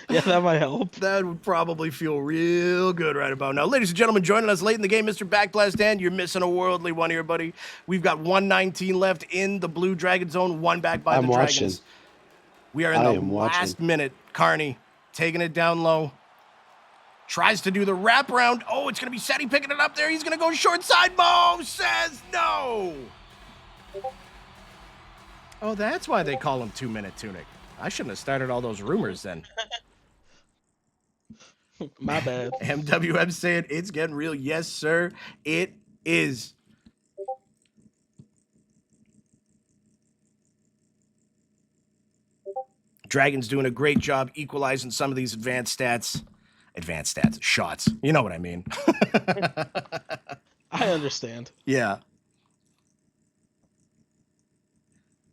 Yeah, that might help. That would probably feel real good right about now. Ladies and gentlemen, joining us late in the game, Mr. Backblast Dan. You're missing a worldly one here, buddy. We've got 1:19 left in the Blue Dragon zone. One back by the Dragons. We are in the last minute. Carney taking it down low. Tries to do the wraparound. Oh, it's going to be Seti picking it up there. He's going to go short side. Mo says no. Oh, that's why they call him 2-minute Tunic. I shouldn't have started all those rumors then. My bad. MWM saying it's getting real. Yes, sir. It is. Dragons doing a great job equalizing some of these advanced stats. advanced stats, shots. You know what I mean? I understand. Yeah.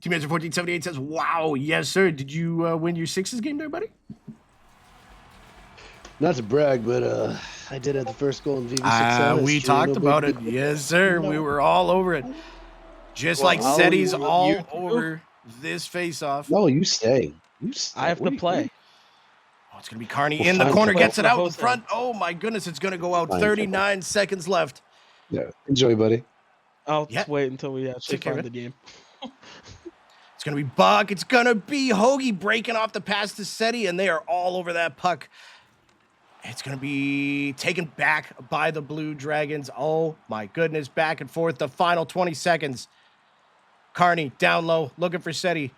Team Answer 1478 says, wow, yes, sir. Did you win your Sixers game there, buddy? Not to brag, but I did have the first goal in VV6. We talked about it. Yes, sir. We were all over it. Just like Well, Seti's you all too. over this face-off. No, you stay. You stay. I have to play. Oh, it's going to be Carney Well, in the fine. corner, Play gets it for out in Jose. front. Oh, my goodness. It's going to go out. Fine. 39 seconds left. Yeah, enjoy, buddy. I'll Yeah. just wait until we actually Take care, find man. the game. It's going to be Buck. It's going to be Hoagie breaking off the pass to Seti, and they are all over that puck. It's going to be taken back by the Blue Dragons. Oh, my goodness. Back and forth. The final 20 seconds. Carney down low, looking for Seti.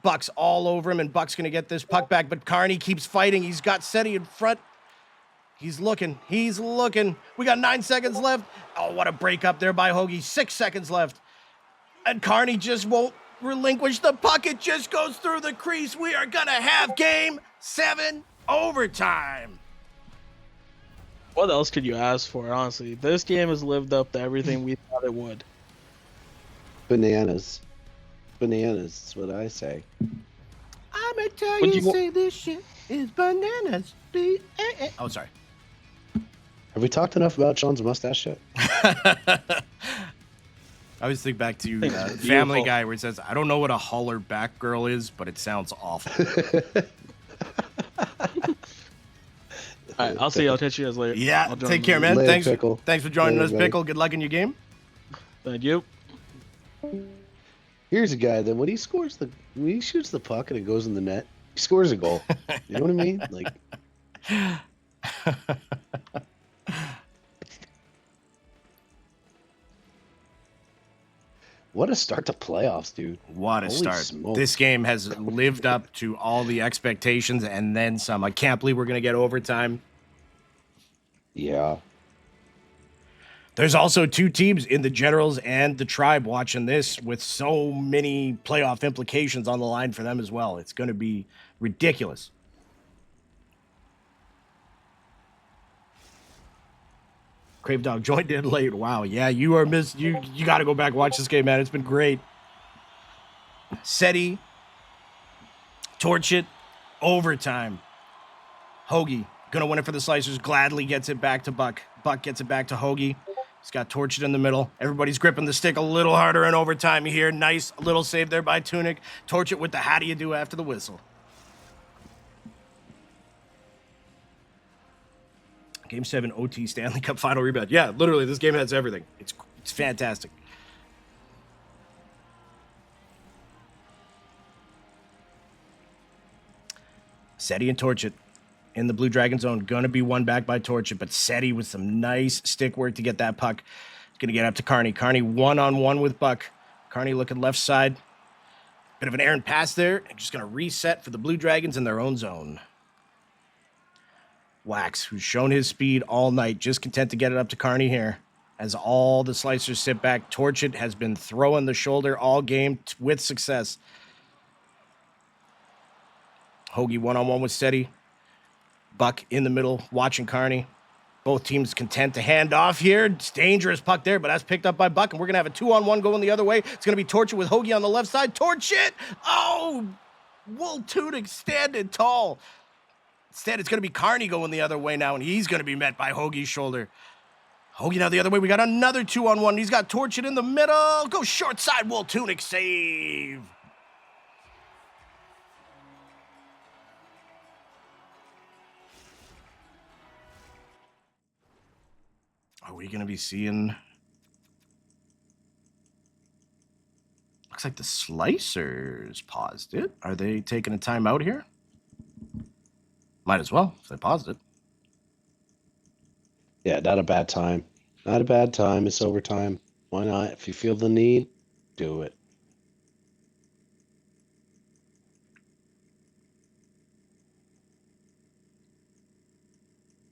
Buck's all over him, and Buck's going to get this puck back, but Carney keeps fighting. He's got Seti in front. He's looking. He's looking. We got 9 seconds left. Oh, what a break up there by Hoagie. 6 seconds left. And Carney just won't relinquish the puck. It just goes through the crease. We are going to have Game 7 overtime. What else could you ask for, honestly? This game has lived up to everything we thought it would. Bananas. Bananas, that's what I say. I'm going to tell Would you, you wa- say this shit is bananas. Oh, sorry. Have we talked enough about Sean's mustache yet? I always think back to It's Family beautiful. Guy where it says, I don't know what a holler back girl is, but it sounds awful. All right, I'll see you. I'll catch you guys later. Yeah, I'll join take care, the- man. Later, Pickle. Thanks for joining Later, us, buddy. Pickle. Good luck in your game. Thank you. Here's a guy then when he shoots the puck and it goes in the net, he scores a goal. You know what I mean? Like what a start to playoffs, dude. What a Holy start. smokes. This game has lived up to all the expectations and then some. I can't believe we're going to get overtime. Yeah. There's also two teams in the Generals and the Tribe watching this with so many playoff implications on the line for them as well. It's going to be ridiculous. Crave Dog joined in late. Wow. Yeah, you are missed. You got to go back and watch this game, man. It's been great. Seti, torch it, overtime. Hoagie gonna win it for the Slicers. Gladly gets it back to Buck. Buck gets it back to Hoagie. He's got torch it in the middle. Everybody's gripping the stick a little harder in overtime here. Nice little save there by Tunic. Torch it with the how do you do after the whistle. Game 7 OT Stanley Cup final rebound. Yeah, literally, this game has everything. It's fantastic. Seti and Torchit in the Blue Dragon zone. Gonna be won back by Torchit, but Seti with some nice stick work to get that puck. Gonna get up to Carney. Carney one-on-one with Buck. Carney looking left side. Bit of an errant pass there. And just gonna reset for the Blue Dragons in their own zone. Wax, who's shown his speed all night, just content to get it up to Carney here. As all the Slicers sit back, Torchit has been throwing the shoulder all game with success. Hoagie one-on-one with Seti. Buck in the middle, watching Carney. Both teams content to hand off here. It's dangerous puck there, but that's picked up by Buck, and we're going to have a 2-on-1 going the other way. It's going to be Torchit with Hoagie on the left side. Torchit! Oh! Wool Tunic standing tall. Instead, it's going to be Carney going the other way now, and he's going to be met by Hoagie's shoulder. Hoagie now the other way. We got another 2-on-1. He's got Torchit in the middle. Go short side. Wool Tunic save. Are we going to be seeing... Looks like the Slicers paused it. Are they taking a timeout here? Might as well, if they paused it. Yeah, not a bad time. Not a bad time. It's overtime. Why not? If you feel the need, do it.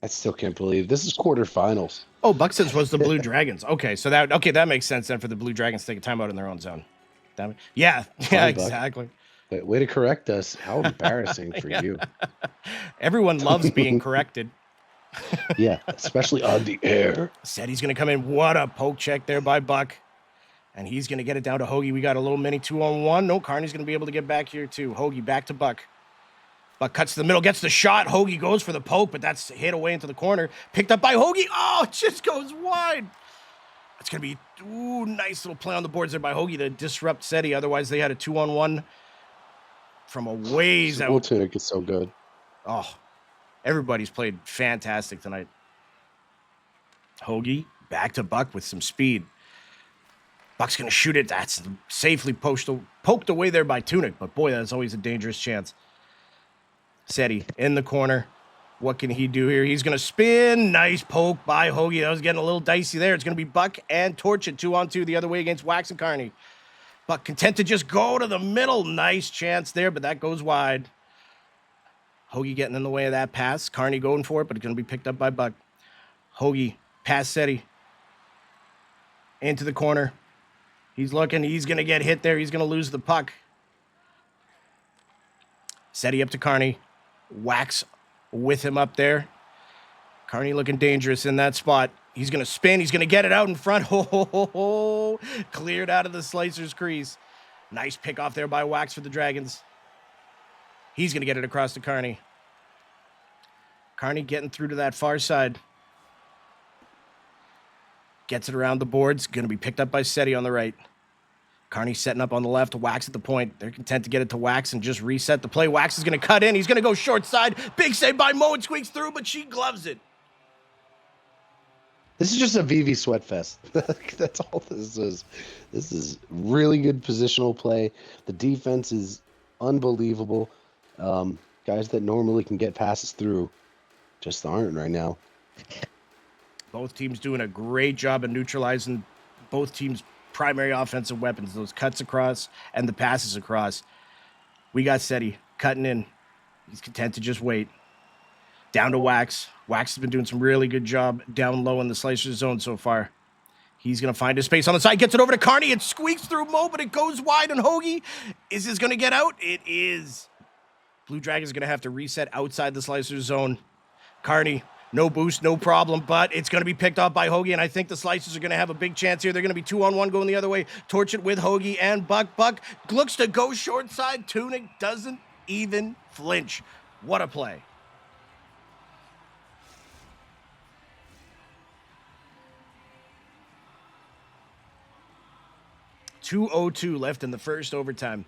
I still can't believe this is quarterfinals. Oh, Buxton's was the Blue Dragons. Okay, so that makes sense then for the Blue Dragons to take a timeout in their own zone. Yeah, Buck. exactly. Way to correct us. How embarrassing for you. Everyone loves being corrected. Yeah, especially on the air. Said he's going to come in. What a poke check there by Buck. And he's going to get it down to Hoagie. We got a little mini 2-on-1. No, Carney's going to be able to get back here too. Hoagie back to Buck. Buck cuts to the middle, gets the shot. Hoagie goes for the poke, but that's hit away into the corner. Picked up by Hoagie. Oh, it just goes wide. It's going to be, nice little play on the boards there by Hoagie to disrupt Seti. Otherwise, they had a 2-on-1 from a ways out. Tunic is so good. Oh, everybody's played fantastic tonight. Hoagie back to Buck with some speed. Buck's going to shoot it. That's safely poked away there by Tunic. But boy, that's always a dangerous chance. Seti in the corner. What can he do here? He's going to spin. Nice poke by Hoagie. That was getting a little dicey there. It's going to be Buck and Torch at 2-on-2 the other way against Wax and Carney. Buck content to just go to the middle. Nice chance there, but that goes wide. Hoagie getting in the way of that pass. Carney going for it, but it's going to be picked up by Buck. Hoagie past Seti. Into the corner. He's looking. He's going to get hit there. He's going to lose the puck. Seti up to Carney. Wax with him up there. Carney looking dangerous in that spot. He's going to spin. He's going to get it out in front. Cleared out of the Slicer's crease. Nice pick off there by Wax for the Dragons. He's going to get it across to Carney. Carney getting through to that far side. Gets it around the boards. Going to be picked up by Seti on the right. Carney setting up on the left. Wax at the point. They're content to get it to Wax and just reset the play. Wax is going to cut in. He's going to go short side. Big save by Mo. It squeaks through, but she gloves it. This is just a VV sweat fest. That's all this is. This is really good positional play. The defense is unbelievable. Guys that normally can get passes through just aren't right now. Both teams doing a great job of neutralizing both teams' primary offensive weapons, those cuts across and the passes across. We got Seti cutting in. He's content to just wait. Down to Wax. Wax has been doing some really good job down low in the Slicer zone so far. He's going to find his space on the side. Gets it over to Carney. It squeaks through Mo, but it goes wide. And Hoagie, is this going to get out? It is. Blue Dragon's going to have to reset outside the Slicer zone. Carney, no boost, no problem, but it's going to be picked off by Hoagie, and I think the Slicers are going to have a big chance here. They're going to be 2-on-1 going the other way. Torch it with Hoagie and Buck. Buck looks to go short side. Tunic doesn't even flinch. What a play. .202 left in the first overtime.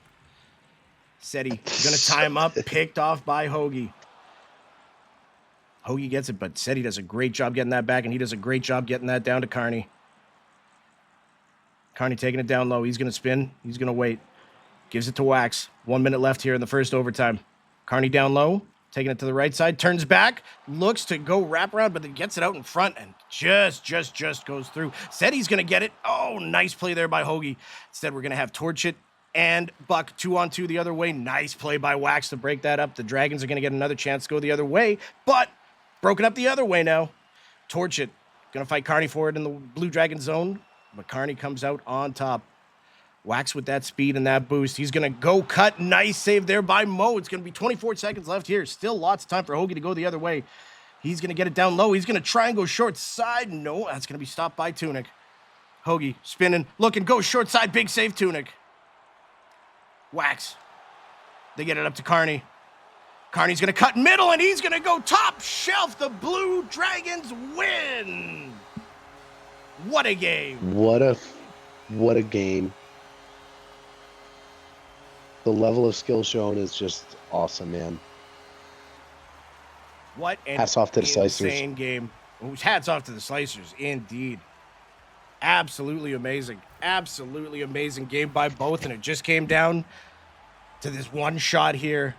Seti going to tie him up, picked off by Hoagie. Hoagie gets it, but Seti does a great job getting that back, and he does a great job getting that down to Carney. Carney taking it down low. He's going to spin. He's going to wait. Gives it to Wax. 1 minute left here in the first overtime. Carney down low, taking it to the right side, turns back, looks to go wrap around, but then gets it out in front and just goes through. Seti's going to get it. Oh, nice play there by Hoagie. Instead, we're going to have Torch it and Buck 2-on-2 the other way. Nice play by Wax to break that up. The Dragons are going to get another chance to go the other way, but broken up the other way now. Torch it. Going to fight Carney for it in the Blue Dragon zone, but Carney comes out on top. Wax with that speed and that boost. He's going to go cut. Nice save there by Mo. It's going to be 24 seconds left here. Still lots of time for Hoagie to go the other way. He's going to get it down low. He's going to try and go short side. No, that's going to be stopped by Tunic. Hoagie spinning, looking, go short side. Big save, Tunic. Wax. They get it up to Carney. Carney's going to cut middle, and he's going to go top shelf. The Blue Dragons win. What a game. What a game. The level of skill shown is just awesome, man. What an hats off to the Slicers. Insane game. Hats off to the Slicers, indeed. Absolutely amazing. Absolutely amazing game by both, and it just came down to this one shot here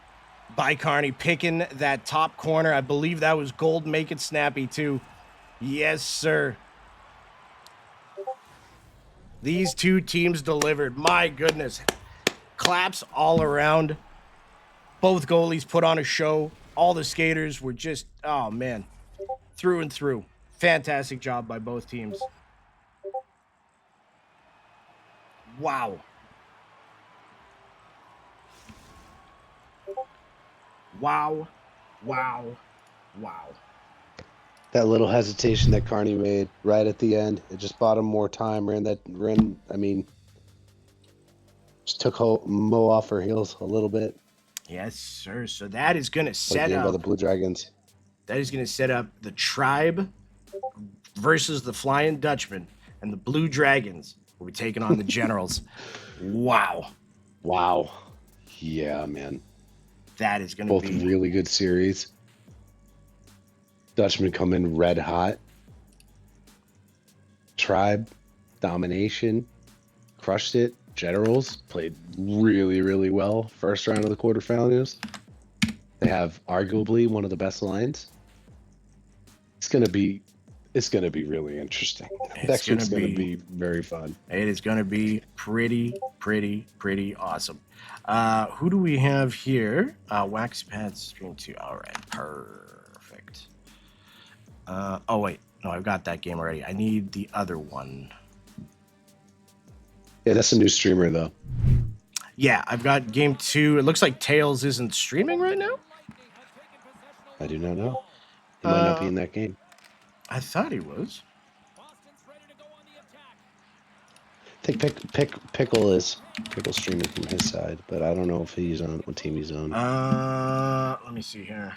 by Carney, picking that top corner. I believe that was Gold. Make it snappy, too. Yes, sir. These two teams delivered. My goodness. Claps all around. Both goalies put on a show. All the skaters were just, oh, man, through and through. Fantastic job by both teams. Wow. Wow. Wow. Wow. That little hesitation that Carney made right at the end, it just bought him more time. I mean, just took Mo off her heels a little bit. Yes, sir. So that is going to What a set game by up. the Blue Dragons. That is going to set up the Tribe versus the Flying Dutchman, and the Blue Dragons will be taking on the Generals. Wow. Wow. Yeah, man. That is going to Both be really good series. Dutchmen come in red hot. Tribe, domination, crushed it. Generals played really, really well. First round of the quarterfinals. They have arguably one of the best lines. It's gonna be really interesting. Next week's gonna be very fun. It is going to be pretty awesome. Who do we have here? Wax Pads Stream 2. All right, perfect. Oh, wait. No, I've got that game already. I need the other one. Yeah, that's a new streamer though. Yeah, I've got game 2. It looks like Tails isn't streaming right now. I do not know. He might not be in that game. I thought he was. I think Pickle's streaming from his side, but I don't know if he's on what team he's on. Let me see here.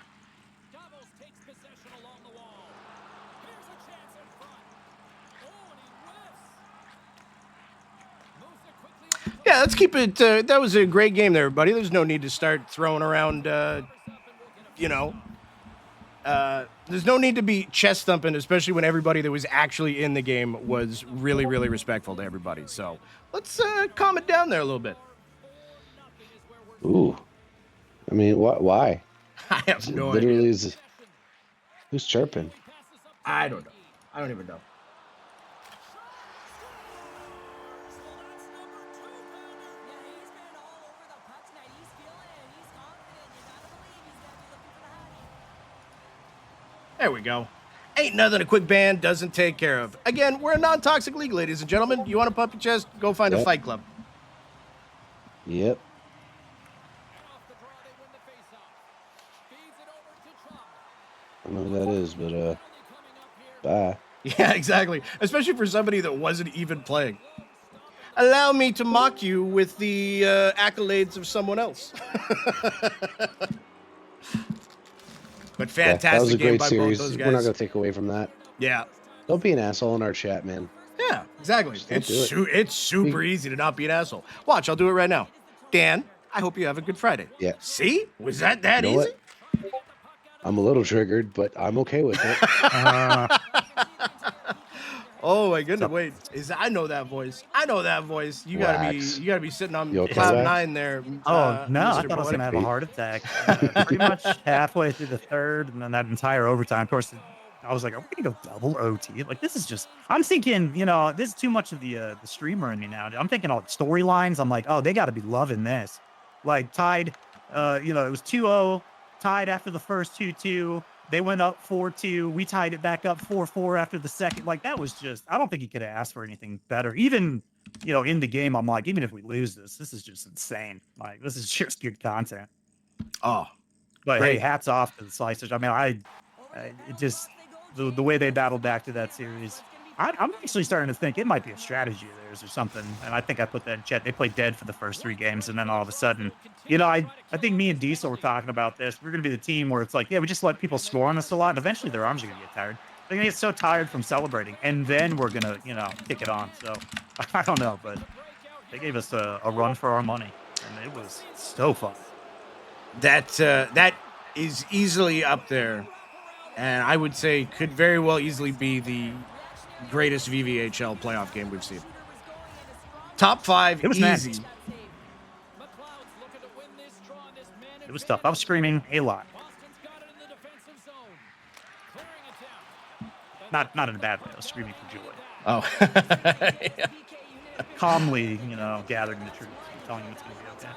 Yeah, let's keep it. That was a great game there, everybody. There's no need to start throwing around, there's no need to be chest thumping, especially when everybody that was actually in the game was really respectful to everybody. So let's calm it down there a little bit. Ooh. I mean, why? I have no Literally idea. Who's chirping? I don't know. I don't even know. There we go. Ain't nothing a quick ban doesn't take care of. Again, we're a non-toxic league, ladies and gentlemen. You want to pump your chest? Go find a fight club. Yep. I don't know who that is, but bye. Yeah, exactly. Especially for somebody that wasn't even playing. Allow me to mock you with the accolades of someone else. But fantastic that was a game great by series. both those guys. We're not going to take away from that. Yeah. Don't be an asshole in our chat, man. Yeah, exactly. Just don't do It's super easy to not be an asshole. Watch, I'll do it right now. Dan, I hope you have a good Friday. Yeah. See? Was that You know easy? what? I'm a little triggered, but I'm okay with it. Oh my goodness! Wait, I know that voice. I know that voice. You gotta be sitting on You okay, cloud Wax? 9 there. Oh no, I Mr. thought I was Poetic. gonna have a heart attack. Pretty much halfway through the third, and then that entire overtime. Of course, I was like, "Are we gonna go double OT?" Like this is just. I'm thinking, this is too much of the streamer in me now. I'm thinking all storylines. I'm like, oh, they got to be loving this. Like tied, it was 2-0, tied after the first 2-2. They went up 4-2. We tied it back up 4-4 after the second. Like that was just. I don't think you could have asked for anything better. Even in the game, I'm like, even if we lose this is just insane. Like this is just good content. Oh, But great. hey, hats off to the Slicers. I mean, it just the way they battled back to that series. I'm actually starting to think it might be a strategy of theirs or something. And I think I put that in chat. They played dead for the first 3 games, and then all of a sudden, I think me and Diesel were talking about this. We're going to be the team where it's like, yeah, we just let people score on us a lot, and eventually their arms are going to get tired. They're going to get so tired from celebrating, and then we're going to, kick it on. So I don't know, but they gave us a run for our money, and it was so fun. That is easily up there, and I would say could very well easily be the greatest VVHL playoff game we've seen. Top 5, It was easy. nice. It was tough. I was screaming a lot. Not in a bad way. I was screaming for joy. Oh, yeah. Calmly, gathering the troops and telling them it's going to be okay.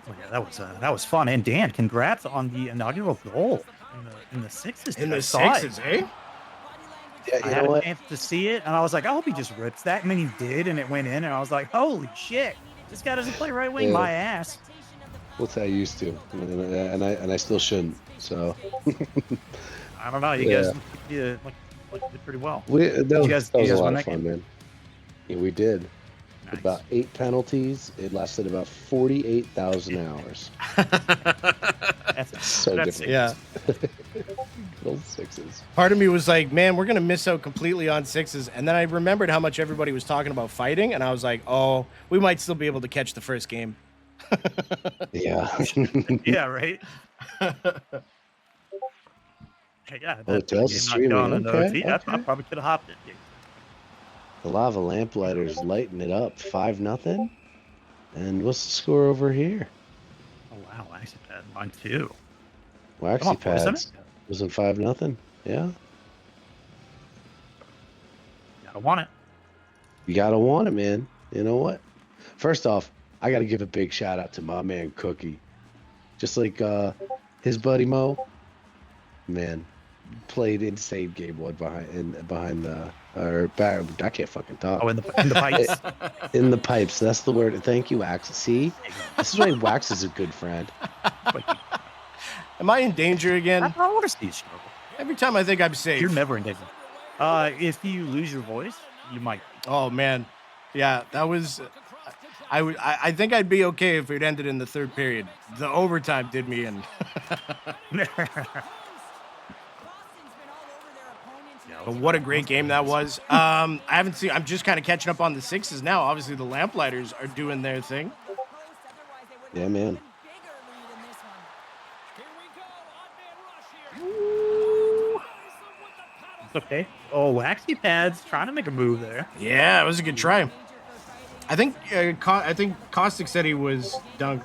Oh, yeah, that was fun. And Dan, congrats on the inaugural goal in the sixes. In I the saw it. sixes, eh? Yeah, I had a chance to see it, and I was like, I hope he just rips that. And then he did, and it went in, and I was like, holy shit. This guy doesn't play right wing, Yeah. my ass. What's I used to, and I still shouldn't. So I don't know. You yeah, guys did pretty well. that You was, guys, that you was a guys won lot of that fun, game. man. Yeah, we did. Nice. About 8 penalties. It lasted about 48,000 hours. That's So that's different. Yeah. Good old sixes. Part of me was like, man, we're gonna miss out completely on sixes. And then I remembered how much everybody was talking about fighting, and I was like, oh, we might still be able to catch the first game. Yeah. yeah, right. Yeah, Oh, that Tails game is not streaming. gone in Okay, OT. I okay. probably could have hopped it. The lava lamplighters lighting it up. 5-0. And what's the score over here? Oh wow, I actually had mine too. Waxy Come on, boys, pads. Wasn't 5-0. Yeah. Gotta want it. You gotta want it, man. You know what? First off, I gotta give a big shout out to my man Cookie. Just like his buddy Mo, man, played insane game one behind the or back. I can't fucking talk. Oh, in the pipes. In the pipes. That's the word. Thank you, Wax. See, this is why Wax is a good friend. Am I in danger I again? want to see you struggle. Every time I think I'm safe. You're never in danger. If you lose your voice, you might. Oh man, yeah, that was. I think I'd be okay if it ended in the third period. The overtime did me in. But what a great game that was. I haven't seen. I'm just kind of catching up on the sixes now. Obviously, the Lamplighters are doing their thing. Yeah, man. It's okay. Oh, Waxy Pads trying to make a move there. Yeah, it was a good try. I think Caustic said he was dunked.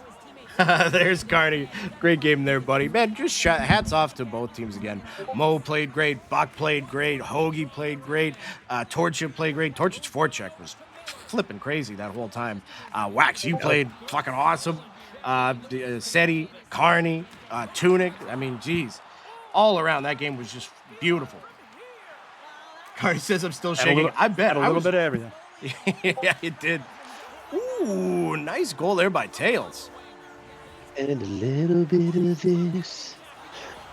There's Carney. Great game there, buddy. Man, just hats off to both teams again. Mo played great. Buck played great. Hoagie played great. Torchia played great. Torchia's forecheck was flipping crazy that whole time. Wax, you played fucking awesome. Seti, Carney, Tunic. I mean, geez. All around, that game was just beautiful. Carney says I'm still shaking. I bet. Had a little bit of everything. Yeah, it did. Ooh, nice goal there by Tails. And a little bit of this,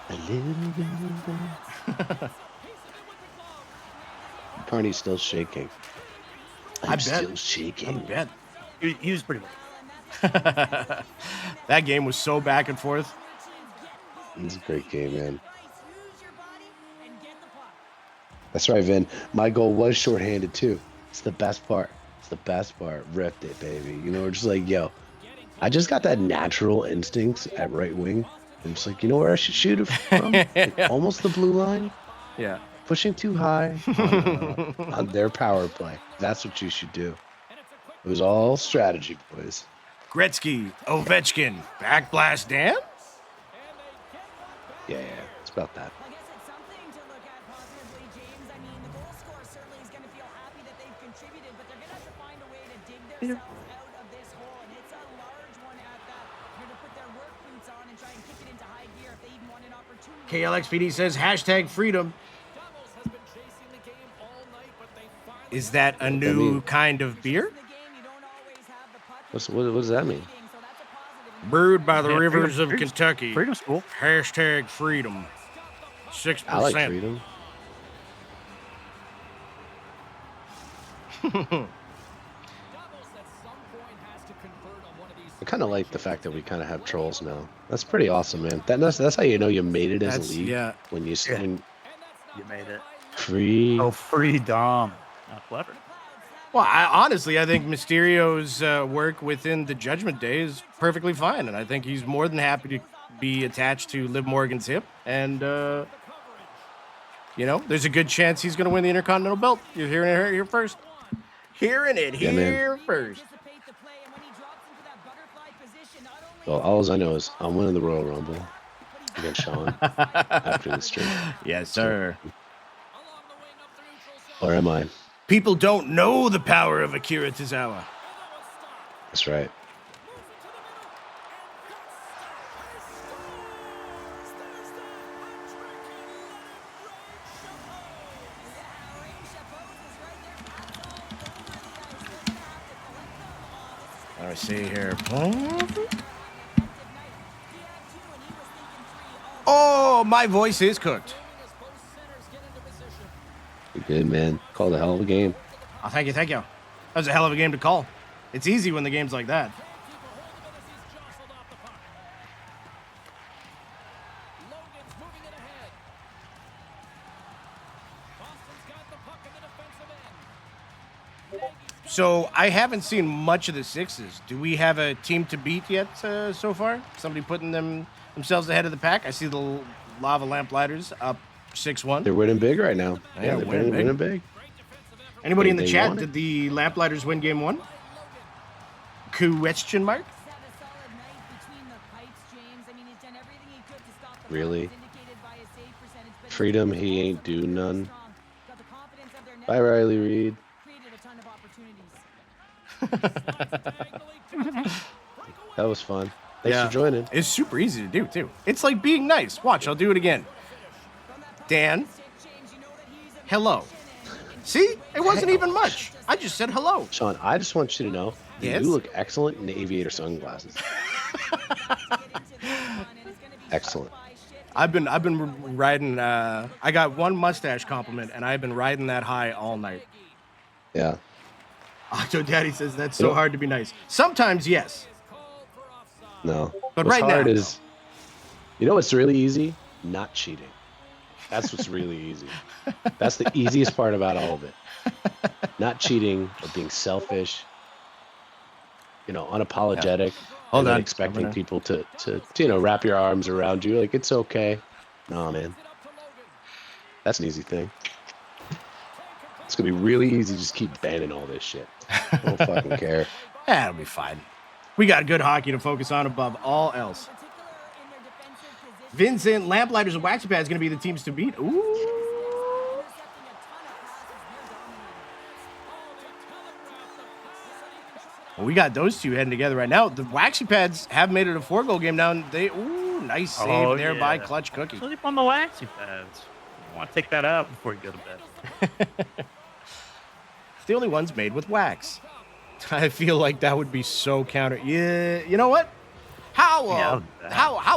a little bit of that. Carney's still shaking. I'm still shaking. I bet. He was pretty well. That game was so back and forth. It's a great game, man. That's right, Vin. My goal was shorthanded too. It's the best part. It's the best part. Ripped it, baby. You know, we're just like, yo, I just got that natural instincts at right wing. I'm just like, you know where I should shoot it from? Like, almost the blue line. Yeah. Pushing too high on their power play. That's what you should do. It was all strategy, boys. Gretzky, Ovechkin, backblast Dan? Yeah, it's about that. I guess it's something to look at positively, James. I mean, the goal scorer certainly is going to feel happy that they've contributed, but they're going to have to find a way to dig themselves out of this hole, and it's a large one at that. They're going to put their work boots on and try and kick it into high gear if they even want an opportunity. KLXPD says hashtag freedom. Is that a new kind of beer? What does that mean? Brewed by the Yeah, rivers freedom- of Kentucky. Freedom School. Hashtag freedom. 6%. I like freedom. I kind of like the fact that we kind of have trolls now. That's pretty awesome, man. That's how you know you made it as a league. Yeah. When you Yeah. when You made it. free. Oh, freedom. Not clever. Well, honestly, I think Mysterio's work within the Judgment Day is perfectly fine, and I think he's more than happy to be attached to Liv Morgan's hip, and you know, there's a good chance he's going to win the Intercontinental Belt. You're hearing it here first. Hearing it Yeah, man. here first. Well, all I know is I'm winning the Royal Rumble against Sean after the stream. Yes, sir. Or am I? People don't know the power of Akira Tozawa. That's right. Let me see here. Oh, my voice is cooked. As both centers get into position. You're good, man. Called a hell of a game. Oh, thank you, thank you. That was a hell of a game to call. It's easy when the game's like that. Can't keep a hold of it as he's jostled off the puck. Logan's moving it ahead. Boston's got the puck in the defensive end. So I haven't seen much of the Sixes. Do we have a team to beat yet so far? Somebody putting themselves ahead of the pack? I see the Lava Lamplighters up 6-1. They're winning big right now. Yeah, they're winning big. winning big. Anybody in the They chat, won it. did the Lamplighters win game 1? Question mark? Set a solid night between the pipes, James. I mean, he's done everything he could to stop the Really? puck, as indicated by his save percentage, but he's Freedom, been he ain't also do none. strong. Got the confidence of their net Bye, Riley Reed. created a ton of opportunities. That was fun. Thanks Yeah. for joining. It's super easy to do, too. It's like being nice. Watch, I'll do it again. Dan, hello. See? It wasn't even much. I just said hello. Sean, I just want you to know that Yes? you look excellent in the aviator sunglasses. Excellent. I've been riding. I got one mustache compliment, and I've been riding that high all night. Yeah. Octo Daddy says that's so hard to be nice. Sometimes, yes. No. But what's right hard now, is, you know what's really easy? Not cheating. That's what's really easy. That's the easiest part about all of it. Not cheating or being selfish, unapologetic. Hold and then on. expecting people to wrap your arms around you. Like, it's okay. No, man. That's an easy thing. It's going to be really easy to just keep banning all this shit. I don't fucking care. Yeah, it'll be fine. We got good hockey to focus on above all else. Vincent, Lamplighters, and Waxy Pad is going to be the teams to beat. Ooh. Well, we got those two heading together right now. The Waxy Pads have made it a 4-goal game now. And nice save there by Clutch Cookie. Sleep on the waxy pads. You want to take that out before you go to bed. It's the only ones made with wax. I feel like that would be so counter. Yeah, you know what? How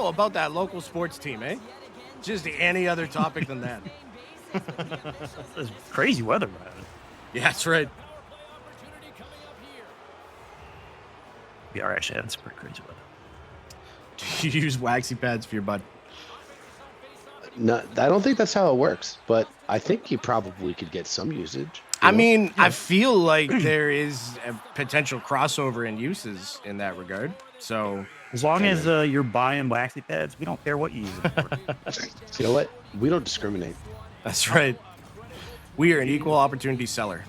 about that local sports team, eh? Just any other topic than that. It's crazy weather, man. Yeah, that's right. We are actually having some pretty crazy weather. Do you use waxy pads for your butt? No, I don't think that's how it works, but I think you probably could get some usage. I mean, I feel like there is a potential crossover in uses in that regard. So, As long as you're buying waxy pads, we don't care what you use it for. You know what? We don't discriminate. that's right. We are an equal opportunity seller.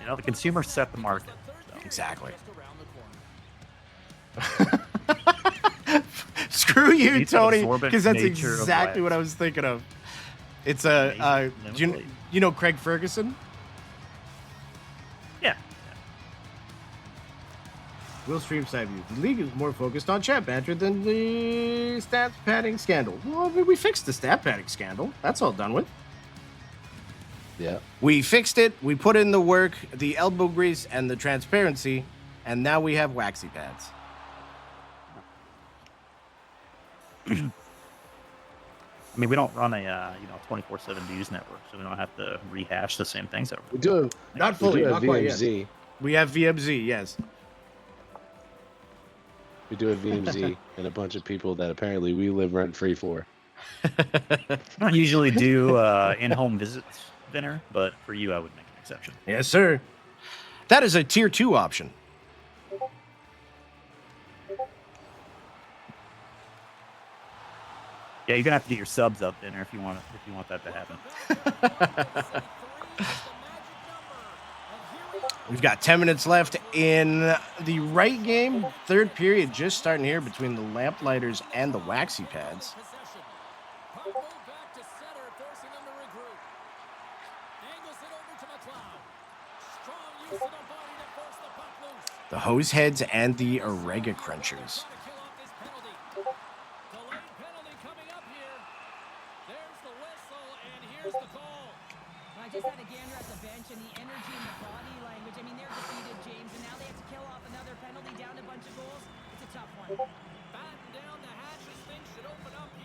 You know, the consumer set the market. So. Exactly. Screw you, Needs an Tony, absorbent because that's nature of exactly what wax. I was thinking of. It's a, do you know Craig Ferguson? Yeah. Will stream side view. The league is more focused on chat banter than the stat padding scandal. Well, I mean, we fixed the stat padding scandal. That's all done with. Yeah. We fixed it. We put in the work, the elbow grease, and the transparency, and now we have waxy pads. I mean, we don't run a 24/7 news network, so we don't have to rehash the same things over. We do have, Not we fully, do have not quite yet. VMZ. We have VMZ, yes. We do have VMZ and a bunch of people that apparently we live rent free for. I don't usually do in-home visits dinner, but for you, I would make an exception. Yes, sir. That is a tier 2 option. Yeah, you're gonna have to get your subs up dinner if you want that to happen. We've got 10 minutes left in the right game. Third period just starting here between the Lamplighters and the Waxy Pads. Possession. Puck moved back to center, forcing them to regroup. Angles it over to McLeod. Strong use of the body to force the puck loose. The Hoseheads and the Orega Crunchers. To kill off this penalty. Delayed penalty coming up here. There's the whistle, and here's the call. I just had a gander at the bench and the energy and the body language. I mean, they're defeated, James, and now they have to kill off another penalty, down a bunch of goals. It's a tough one. Batten down the hatches. Things should open up here.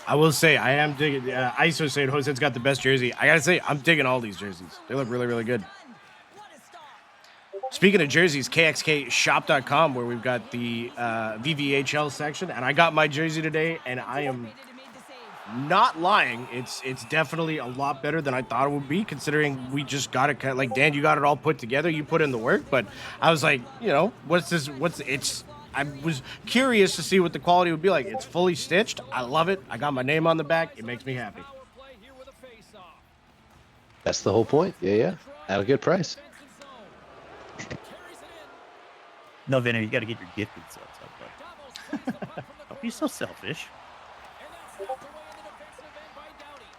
I will say I am digging. ISO saying Jose's got the best jersey. I gotta say I'm digging all these jerseys. They look really, really good. What a stop. Speaking of jerseys, KXKShop.com, where we've got the VVHL section, and I got my jersey today, and I am Anticipated and made the save. not lying. It's definitely a lot better than I thought it would be, considering we just got it. Like Dan, you got it all put together. You put in the work, but I was like, what's this? I was curious to see what the quality would be like. It's fully stitched. I love it. I got my name on the back. It makes me happy. Power play here with a face-off. That's the whole point. Yeah. At a good price. Defensive zone. Carries it in. No, Vinny, you got to get your gifted subs up, bud. Davos swings the puck from the Don't be so selfish. And that's knocked away in the defensive end by Doughty.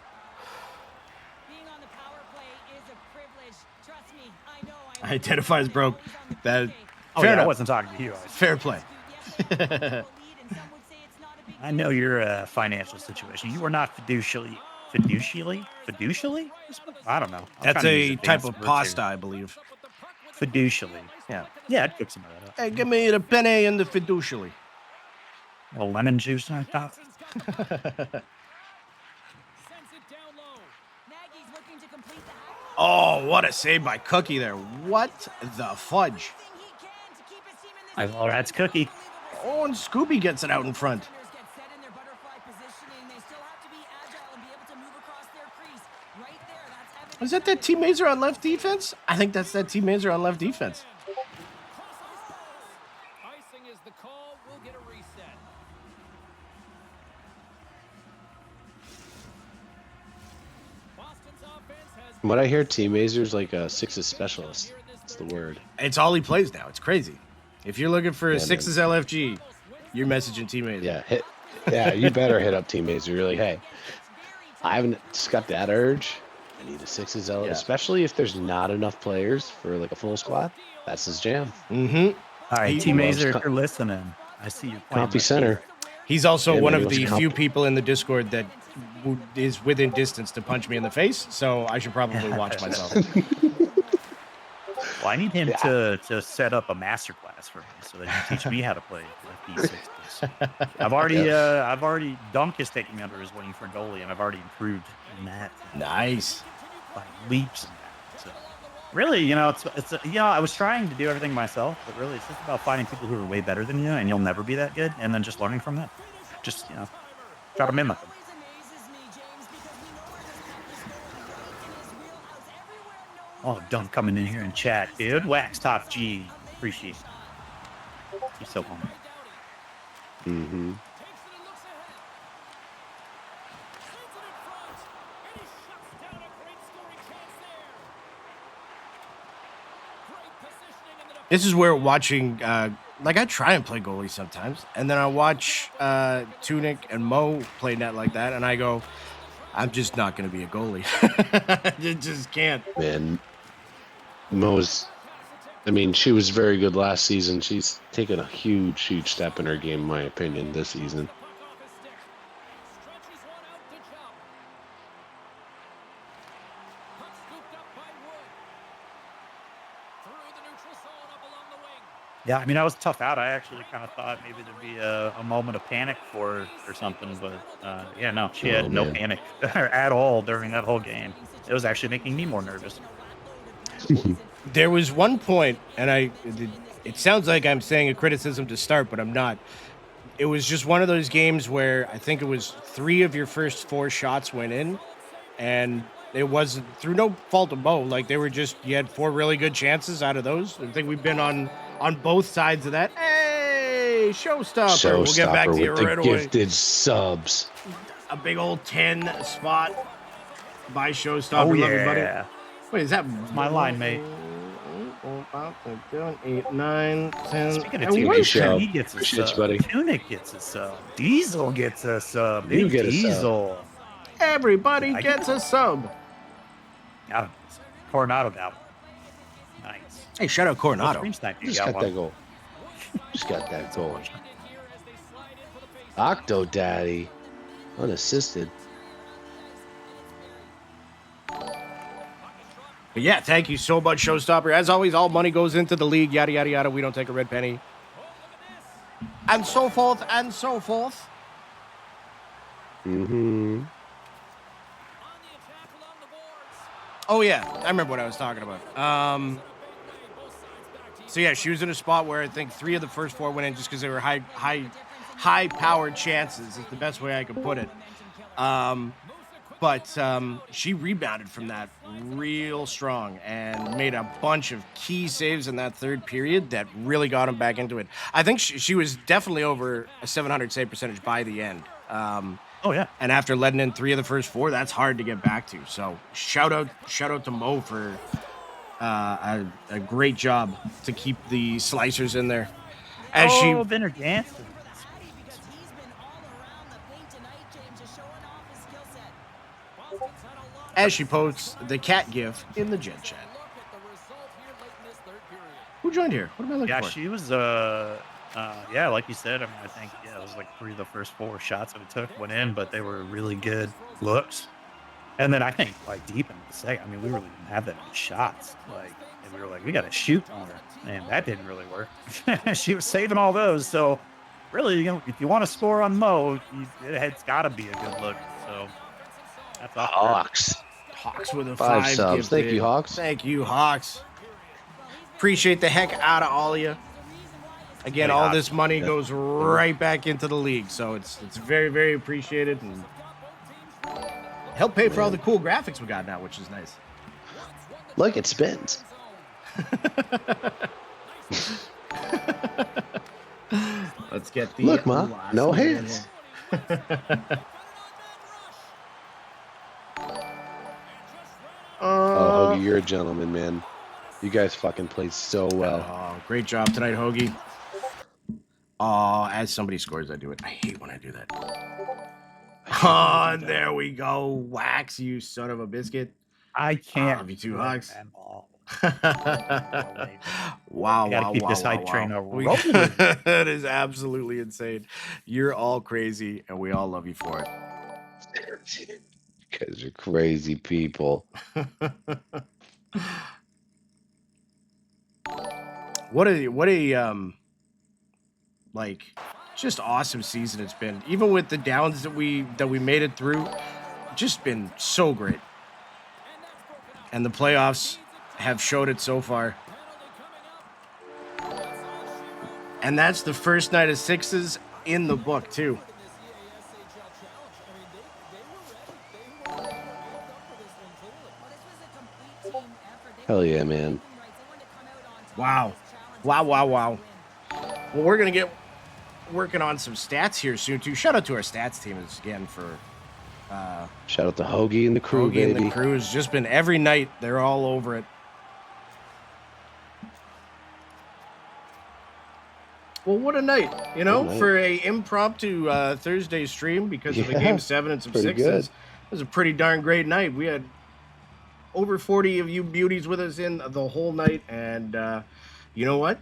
Being on the power play is a privilege. Trust me, I know. Identify as broke. That Oh, fair yeah, I enough. wasn't talking to you. Fair play. I know your financial situation. You are not fiducially? I don't know. I'm That's trying to use a advanced type of words here. pasta, I believe. Fiducially. Yeah. Yeah, I'd cook some of that up. Hey, give me the penne and the fiducially. A little lemon juice on top. Sends it down low. Nagy's looking to complete the hack. Oh, what a save by Cookie there. What the fudge? Everything he can to keep his team in this Well, that's Cookie. Oh, and Scooby gets it out in front. Defenders get set in their butterfly positioning. They still have to be agile and be able to move across their crease. Right there, that's evidence. Is that Team Mazer on left defense? I think that's that Team Mazer on left defense. Icing is the call. We'll get a reset. Boston's offense has From what I hear, Team Mazer's like a sixes specialist. That's the word. It's all he plays now. It's crazy. If you're looking for a Yeah, sixes LFG, you're messaging Team Mazer. Yeah, you better hit up Team Mazer. You're like, hey, I haven't just got that urge. I need a sixes L, Yeah. especially if there's not enough players for like a full squad. That's his jam. Mm-hmm. All right, He Team loves Mazer, if co- you're listening, I see you playing. Compy center. He's also Yeah, one man, of he the wants to few comp- people in the Discord that is within distance to punch me in the face, so I should probably watch myself. Well, I need him to set up a master class for me so that he can teach me how to play these sixes. I've already Dunk is taking me under his wing for goalie, and I've already improved in that Nice. by leaps and bounds. So really, I was trying to do everything myself, but really, it's just about finding people who are way better than you, and you'll never be that good, and then just learning from them. Just try to mimic them. Always amazes me, James, because we know where this puck is going. Right in his wheelhouse. Everywhere known. Oh, Dunk coming in here and chat, dude. Wax top G. Appreciate it. He's so humble. Mm-hmm. takes it and looks ahead. Sends it in front. And he shuts down a great scoring chance there. Great positioning in the defense. This is where watching, I try and play goalie sometimes, and then I watch Tunic and Mo play net like that, and I go, I'm just not going to be a goalie. I just can't. Man, she was very good last season. She's taken a huge step in her game, in my opinion, this season. Puck off his stick. Stretches one out to jump. Puck scooped up by Wood. Through the neutral zone up along the wing. Yeah, I was tough out. I actually kind of thought maybe there'd be a moment of panic for her or something, but no, she had no man. panic at all during that whole game. It was actually making me more nervous. There was one point, and it sounds like I'm saying a criticism to start, but I'm not. It was just one of those games where I think it was 3 of your first 4 shots went in, and it wasn't through no fault of Bo. Like, they were just, you had 4 really good chances out of those. I think we've been on both sides of that. Hey, showstopper. We'll get back to you with the right away. gifted subs. A big old 10 spot by showstopper. Oh, Love you, buddy. yeah. Wait, is that my line, mate. 8, 9, 10. Speaking of And Tunic, where's- show. he gets a Appreciate you, sub. buddy. Tunic gets a sub. Diesel gets a sub. You Big get a sub. Diesel. Everybody I gets a sub. Yeah, Coronado got one. Nice. Hey, shout out Coronado. Stream sniper, you Just got got that one. goal. Just got that goal. In here as they slide in for the face. Octo Daddy, unassisted. But yeah, thank you so much, Showstopper. As always, all money goes into the league, yada, yada, yada. We don't take a red penny. And so forth, and so forth. Mm-hmm. Oh yeah, I remember what I was talking about. So yeah, she was in a spot where I think 3 of the first 4 went in just because they were high-powered chances. Is the best way I could put it. But she rebounded from that real strong and made a bunch of key saves in that third period that really got him back into it. I think she was definitely over a 700 save percentage by the end. Oh yeah. And after letting in 3 of the first 4, that's hard to get back to. So shout out to Mo for a great job to keep the slicers in there. As she Oh, Vinner Jansen. Because he's been all around the paint tonight, James, just showing off his skill set. as she posts the cat gif in the Jet chat. Who joined here? What am I looking Yeah, for? she was yeah, like you said, I mean, I think it was like 3 of the first 4 shots that we took went in, but they were really good looks. And then I think like deep in the second, I mean, we really didn't have that many shots. Like, and we were like, we got to shoot on her, and that didn't really work. She was saving all those. So really, if you want to score on Mo, it's got to be a good look. So that's off. Hawks. Hawks with a 5 5 subs. Thank you, gifted. Hawks. Thank you, Hawks. Appreciate the heck out of all of you. Again, all this money goes right back into the league, so it's very, very appreciated and help pay for all the cool graphics we got now, which is nice. Look, it spins. Let's get the Look, Ma, last no one in hands. here. Oh, Hoagie, you're a gentleman, man. You guys fucking played so well. Oh, great job tonight, Hoagie. Oh, as somebody scores, I do it. I hate when I do that. Oh, and there we go. Wax, you son of a biscuit. I can't. Love you too, do it, Hawks. man. Oh, Wow, I gotta wow, keep wow, this wow, hype train wow. rolling. That is absolutely insane. You're all crazy, and we all love you for it. Because you're crazy people. What a like just awesome season it's been. Even with the downs that we made it through, just been so great. And the playoffs have showed it so far. And that's the first night of 6s in the book too. Hell yeah, man. Wow. Wow, wow, wow. Well, we're going to get working on some stats here soon, too. Shout out to our stats team again for... Shout out to Hoagie and the crew, Hoagie baby. and the crew has just been every night. They're all over it. Well, what a night, you know, Good night. for a impromptu Thursday stream because of the Yeah, Game 7 and some pretty 6s. good. It was a pretty darn great night. We had over 40 of you beauties with us in the whole night. And you know what?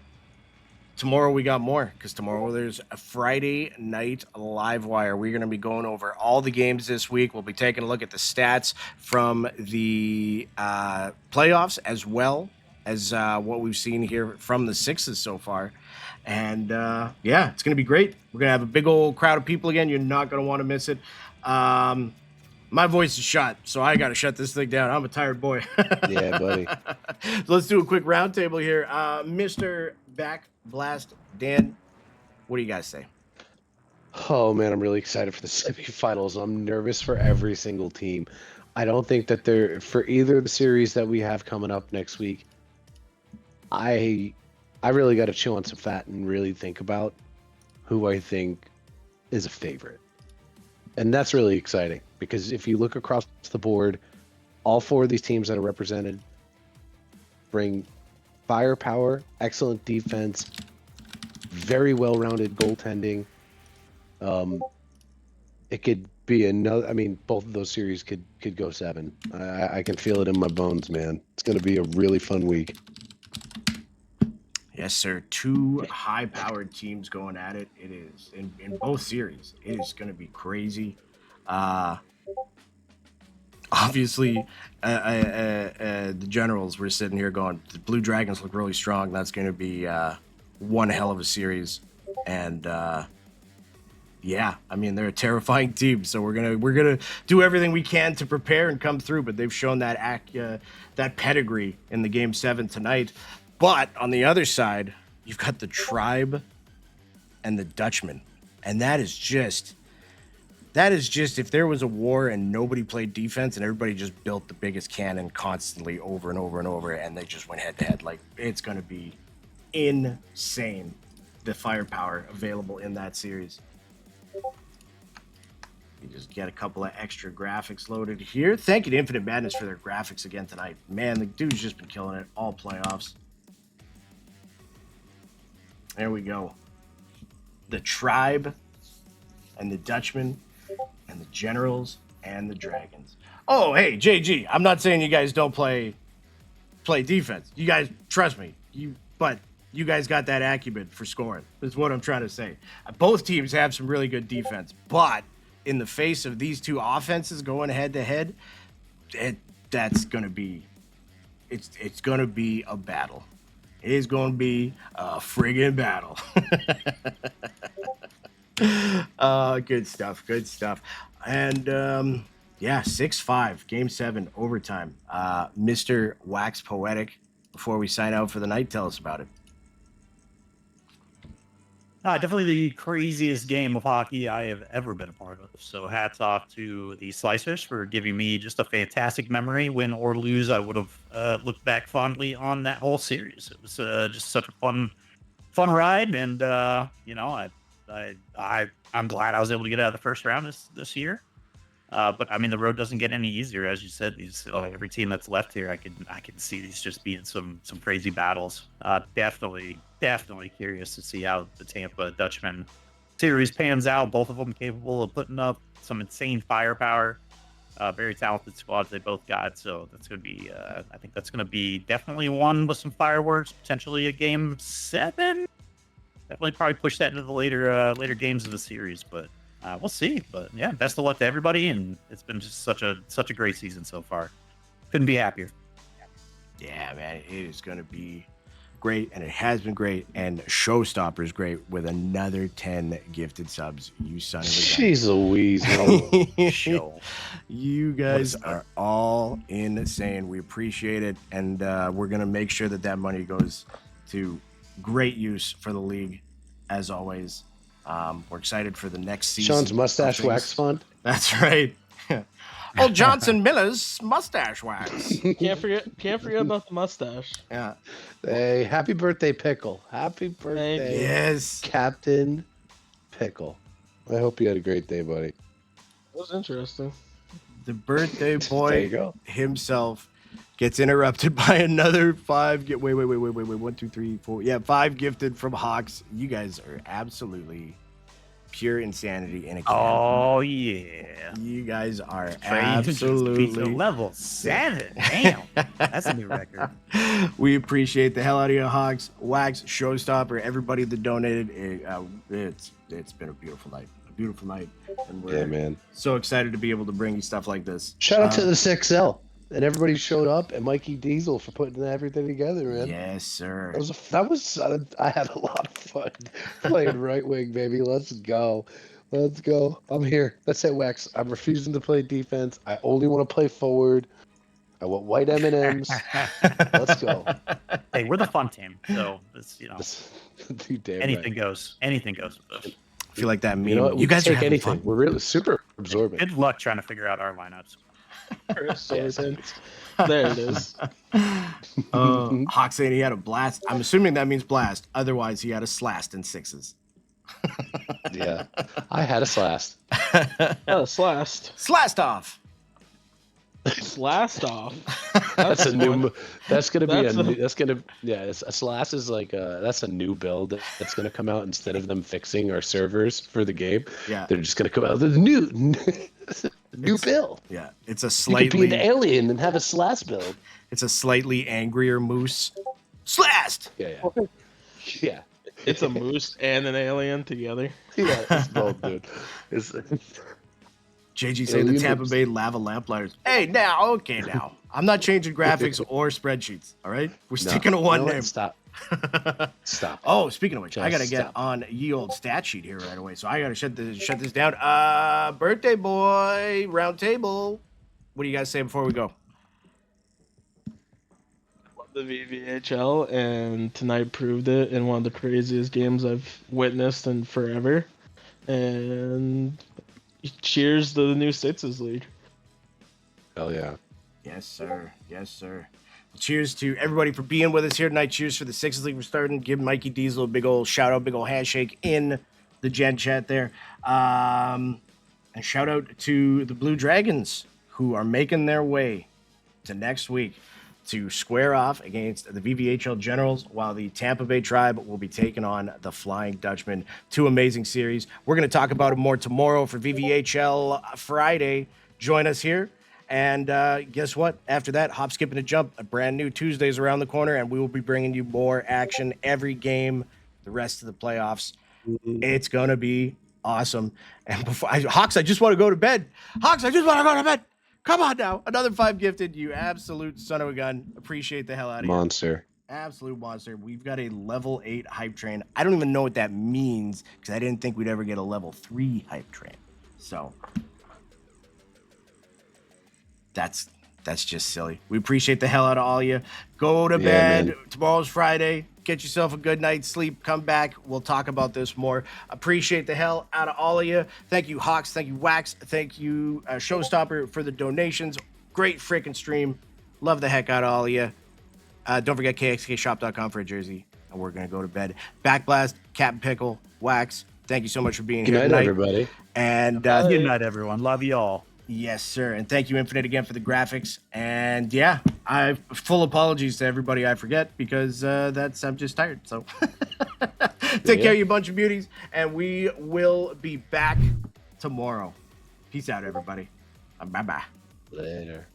Tomorrow we got more because tomorrow there's a Friday night live wire. We're going to be going over all the games this week. We'll be taking a look at the stats from the playoffs as well as what we've seen here from the 6s so far. And yeah, it's going to be great. We're going to have a big old crowd of people again. You're not going to want to miss it. My voice is shot, so I got to shut this thing down. I'm a tired boy. Yeah, buddy. So let's do a quick roundtable here. Mr. Back Blast Dan, what do you guys say? Oh man, I'm really excited for the semifinals. I'm nervous for every single team. I don't think that they're for either of the series that we have coming up next week. I really got to chew on some fat and really think about who I think is a favorite. And that's really exciting because if you look across the board, all 4 of these teams that are represented bring firepower, excellent defense, very well-rounded goaltending. It could be another. I mean, both of those series could go 7. I can feel it in my bones, man. It's going to be a really fun week. Yes, sir. 2 high-powered teams going at it. It is in both series. It is going to be crazy. Obviously, the Generals were sitting here going, the Blue Dragons look really strong. That's going to be one hell of a series. And yeah, I mean they're a terrifying team. So we're gonna do everything we can to prepare and come through. But they've shown that pedigree in the Game 7 tonight. But on the other side, you've got the Tribe and the Dutchman, and that is just if there was a war and nobody played defense and everybody just built the biggest cannon constantly over and over and over, and they just went head to head, like it's gonna be insane. The firepower available in that series. You just get a couple of extra graphics loaded here. Thank you to Infinite Madness for their graphics again tonight. Man, the dude's just been killing it all playoffs. There we go. The Tribe and the Dutchman and the Generals and the Dragons. Oh, hey, JG, I'm not saying you guys don't play defense. You guys, trust me, but you guys got that acumen for scoring. That's what I'm trying to say. Both teams have some really good defense, but in the face of these two offenses going head to head, it's going to be a battle. It is going to be a friggin' battle. Good stuff. And 6-5, Game 7, overtime. Mr. Wax Poetic, before we sign out for the night, tell us about it. Definitely the craziest game of hockey I have ever been a part of. So hats off to the Slicefish for giving me just a fantastic memory. Win or lose, I would have looked back fondly on that whole series. It was just such a fun ride, and I'm glad I was able to get out of the first round this year. But I mean, the road doesn't get any easier, as you said. Every team that's left here, I can see these just being some crazy battles. Definitely curious to see how the Tampa Dutchman series pans out. Both of them capable of putting up some insane firepower. Very talented squads they both got. So that's going to be, I think that's going to be definitely one with some fireworks. Potentially a Game 7. Definitely probably push that into the later games of the series, but. We'll see, but yeah, best of luck to everybody, and it's been just such a great season so far. Couldn't be happier. Yeah, man, it is going to be great, and it has been great, and Showstopper is great with another 10 gifted subs. You son of a gun. Jeez Louise. Show. You guys are all insane. We appreciate it, and we're going to make sure that money goes to great use for the league, as always. We're excited for the next season. Sean's mustache wax fund. That's right. Old Johnson Miller's mustache wax. Can't forget about the mustache. Yeah. Hey, happy birthday, Pickle. Happy birthday, Yes. Captain Pickle. I hope you had a great day, buddy. That was interesting. The birthday There you boy go. himself gets interrupted by another 5. Wait. 1, 2, 3, 4. Yeah, 5 gifted from Hawks. You guys are absolutely pure insanity in a can. Oh yeah. You guys are Train just beat the absolutely. level 7. Damn, that's a new record. We appreciate the hell out of you, Hawks, Wax, Showstopper, everybody that donated. It's been a beautiful night. And we're man. so excited to be able to bring you stuff like this. Shout out to the 6L and everybody showed up, and Mikey Diesel for putting everything together, man. Yes, sir. I had a lot of fun playing right wing, baby. Let's go. I'm here. That's it, Wax. I'm refusing to play defense. I only want to play forward. I want white M&Ms. Let's go. Hey, we're the fun team, so it's You damn anything right. goes. Anything goes with us. I feel like that meme. You know what? You guys are take having anything. fun. We're really super absorbent. Good luck trying to figure out our lineups. There it is. Hawk saying he had a blast. I'm assuming that means blast. Otherwise, he had a slast in 6s. Yeah, I had a slast. Oh, slashed. Slast off. Slashed off. That's a new. That's gonna be That's a. a- New, that's gonna. Yeah, a slash is like that's a new build that's gonna come out instead of them fixing our servers for the game. Yeah. They're just gonna come out with a new build. Yeah, it's a You could be an slightly alien and have a slash build. angrier moose. Slast. Yeah. Yeah. It's a moose and an alien together. Yeah. It's both, dude. It's, JG saying the Alien Tampa moose. Bay lava lamplighters. Hey, now. I'm not changing graphics or spreadsheets. All right, we're sticking to one name. Stop. Stop. Oh, speaking of which, I Just gotta get stop. on ye old stat sheet here right away. So I gotta shut this down. Birthday boy, round table. What do you guys say before we go? The VVHL, and tonight proved it in one of the craziest games I've witnessed in forever. And cheers to the new Sixes League. Hell yeah. Yes, sir. Yes, sir. Cheers to everybody for being with us here tonight. Cheers for the Sixes League. We're starting. Give Mikey Diesel a big old shout out, big old handshake in the Gen chat there. And shout out to the Blue Dragons who are making their way to next week to square off against the VVHL Generals, while the Tampa Bay Tribe will be taking on the Flying Dutchman. Two amazing series. We're going to talk about it more tomorrow for VVHL Friday. Join us here. And guess what? After that, hop, skip, and a jump. A brand new Tuesday's around the corner, and we will be bringing you more action every game, the rest of the playoffs. It's going to be awesome. And before Hawks, I just want to go to bed. Hawks, I just want to go to bed. Come on now. Another 5 gifted. You absolute son of a gun. Appreciate the hell out of you. Monster. Absolute monster. We've got a level 8 hype train. I don't even know what that means because I didn't think we'd ever get a level 3 hype train. So that's just silly. We appreciate the hell out of all of you. Go to bed. man. Tomorrow's Friday. Get yourself a good night's sleep. Come back. We'll talk about this more. Appreciate the hell out of all of you. Thank you, Hawks. Thank you, Wax. Thank you, Showstopper, for the donations. Great freaking stream. Love the heck out of all of you. Don't forget kxkshop.com for a jersey. And we're going to go to bed. Backblast, Captain Pickle, Wax. Thank you so much for being Good here night, tonight. everybody. And Good night, everyone. Love you all. yes, sir. And thank you, Infinite, again for the graphics. And yeah, I full apologies to everybody I forget because I'm just tired. So take care, you bunch of beauties, and we will be back tomorrow. Peace out, everybody. Bye bye. Later.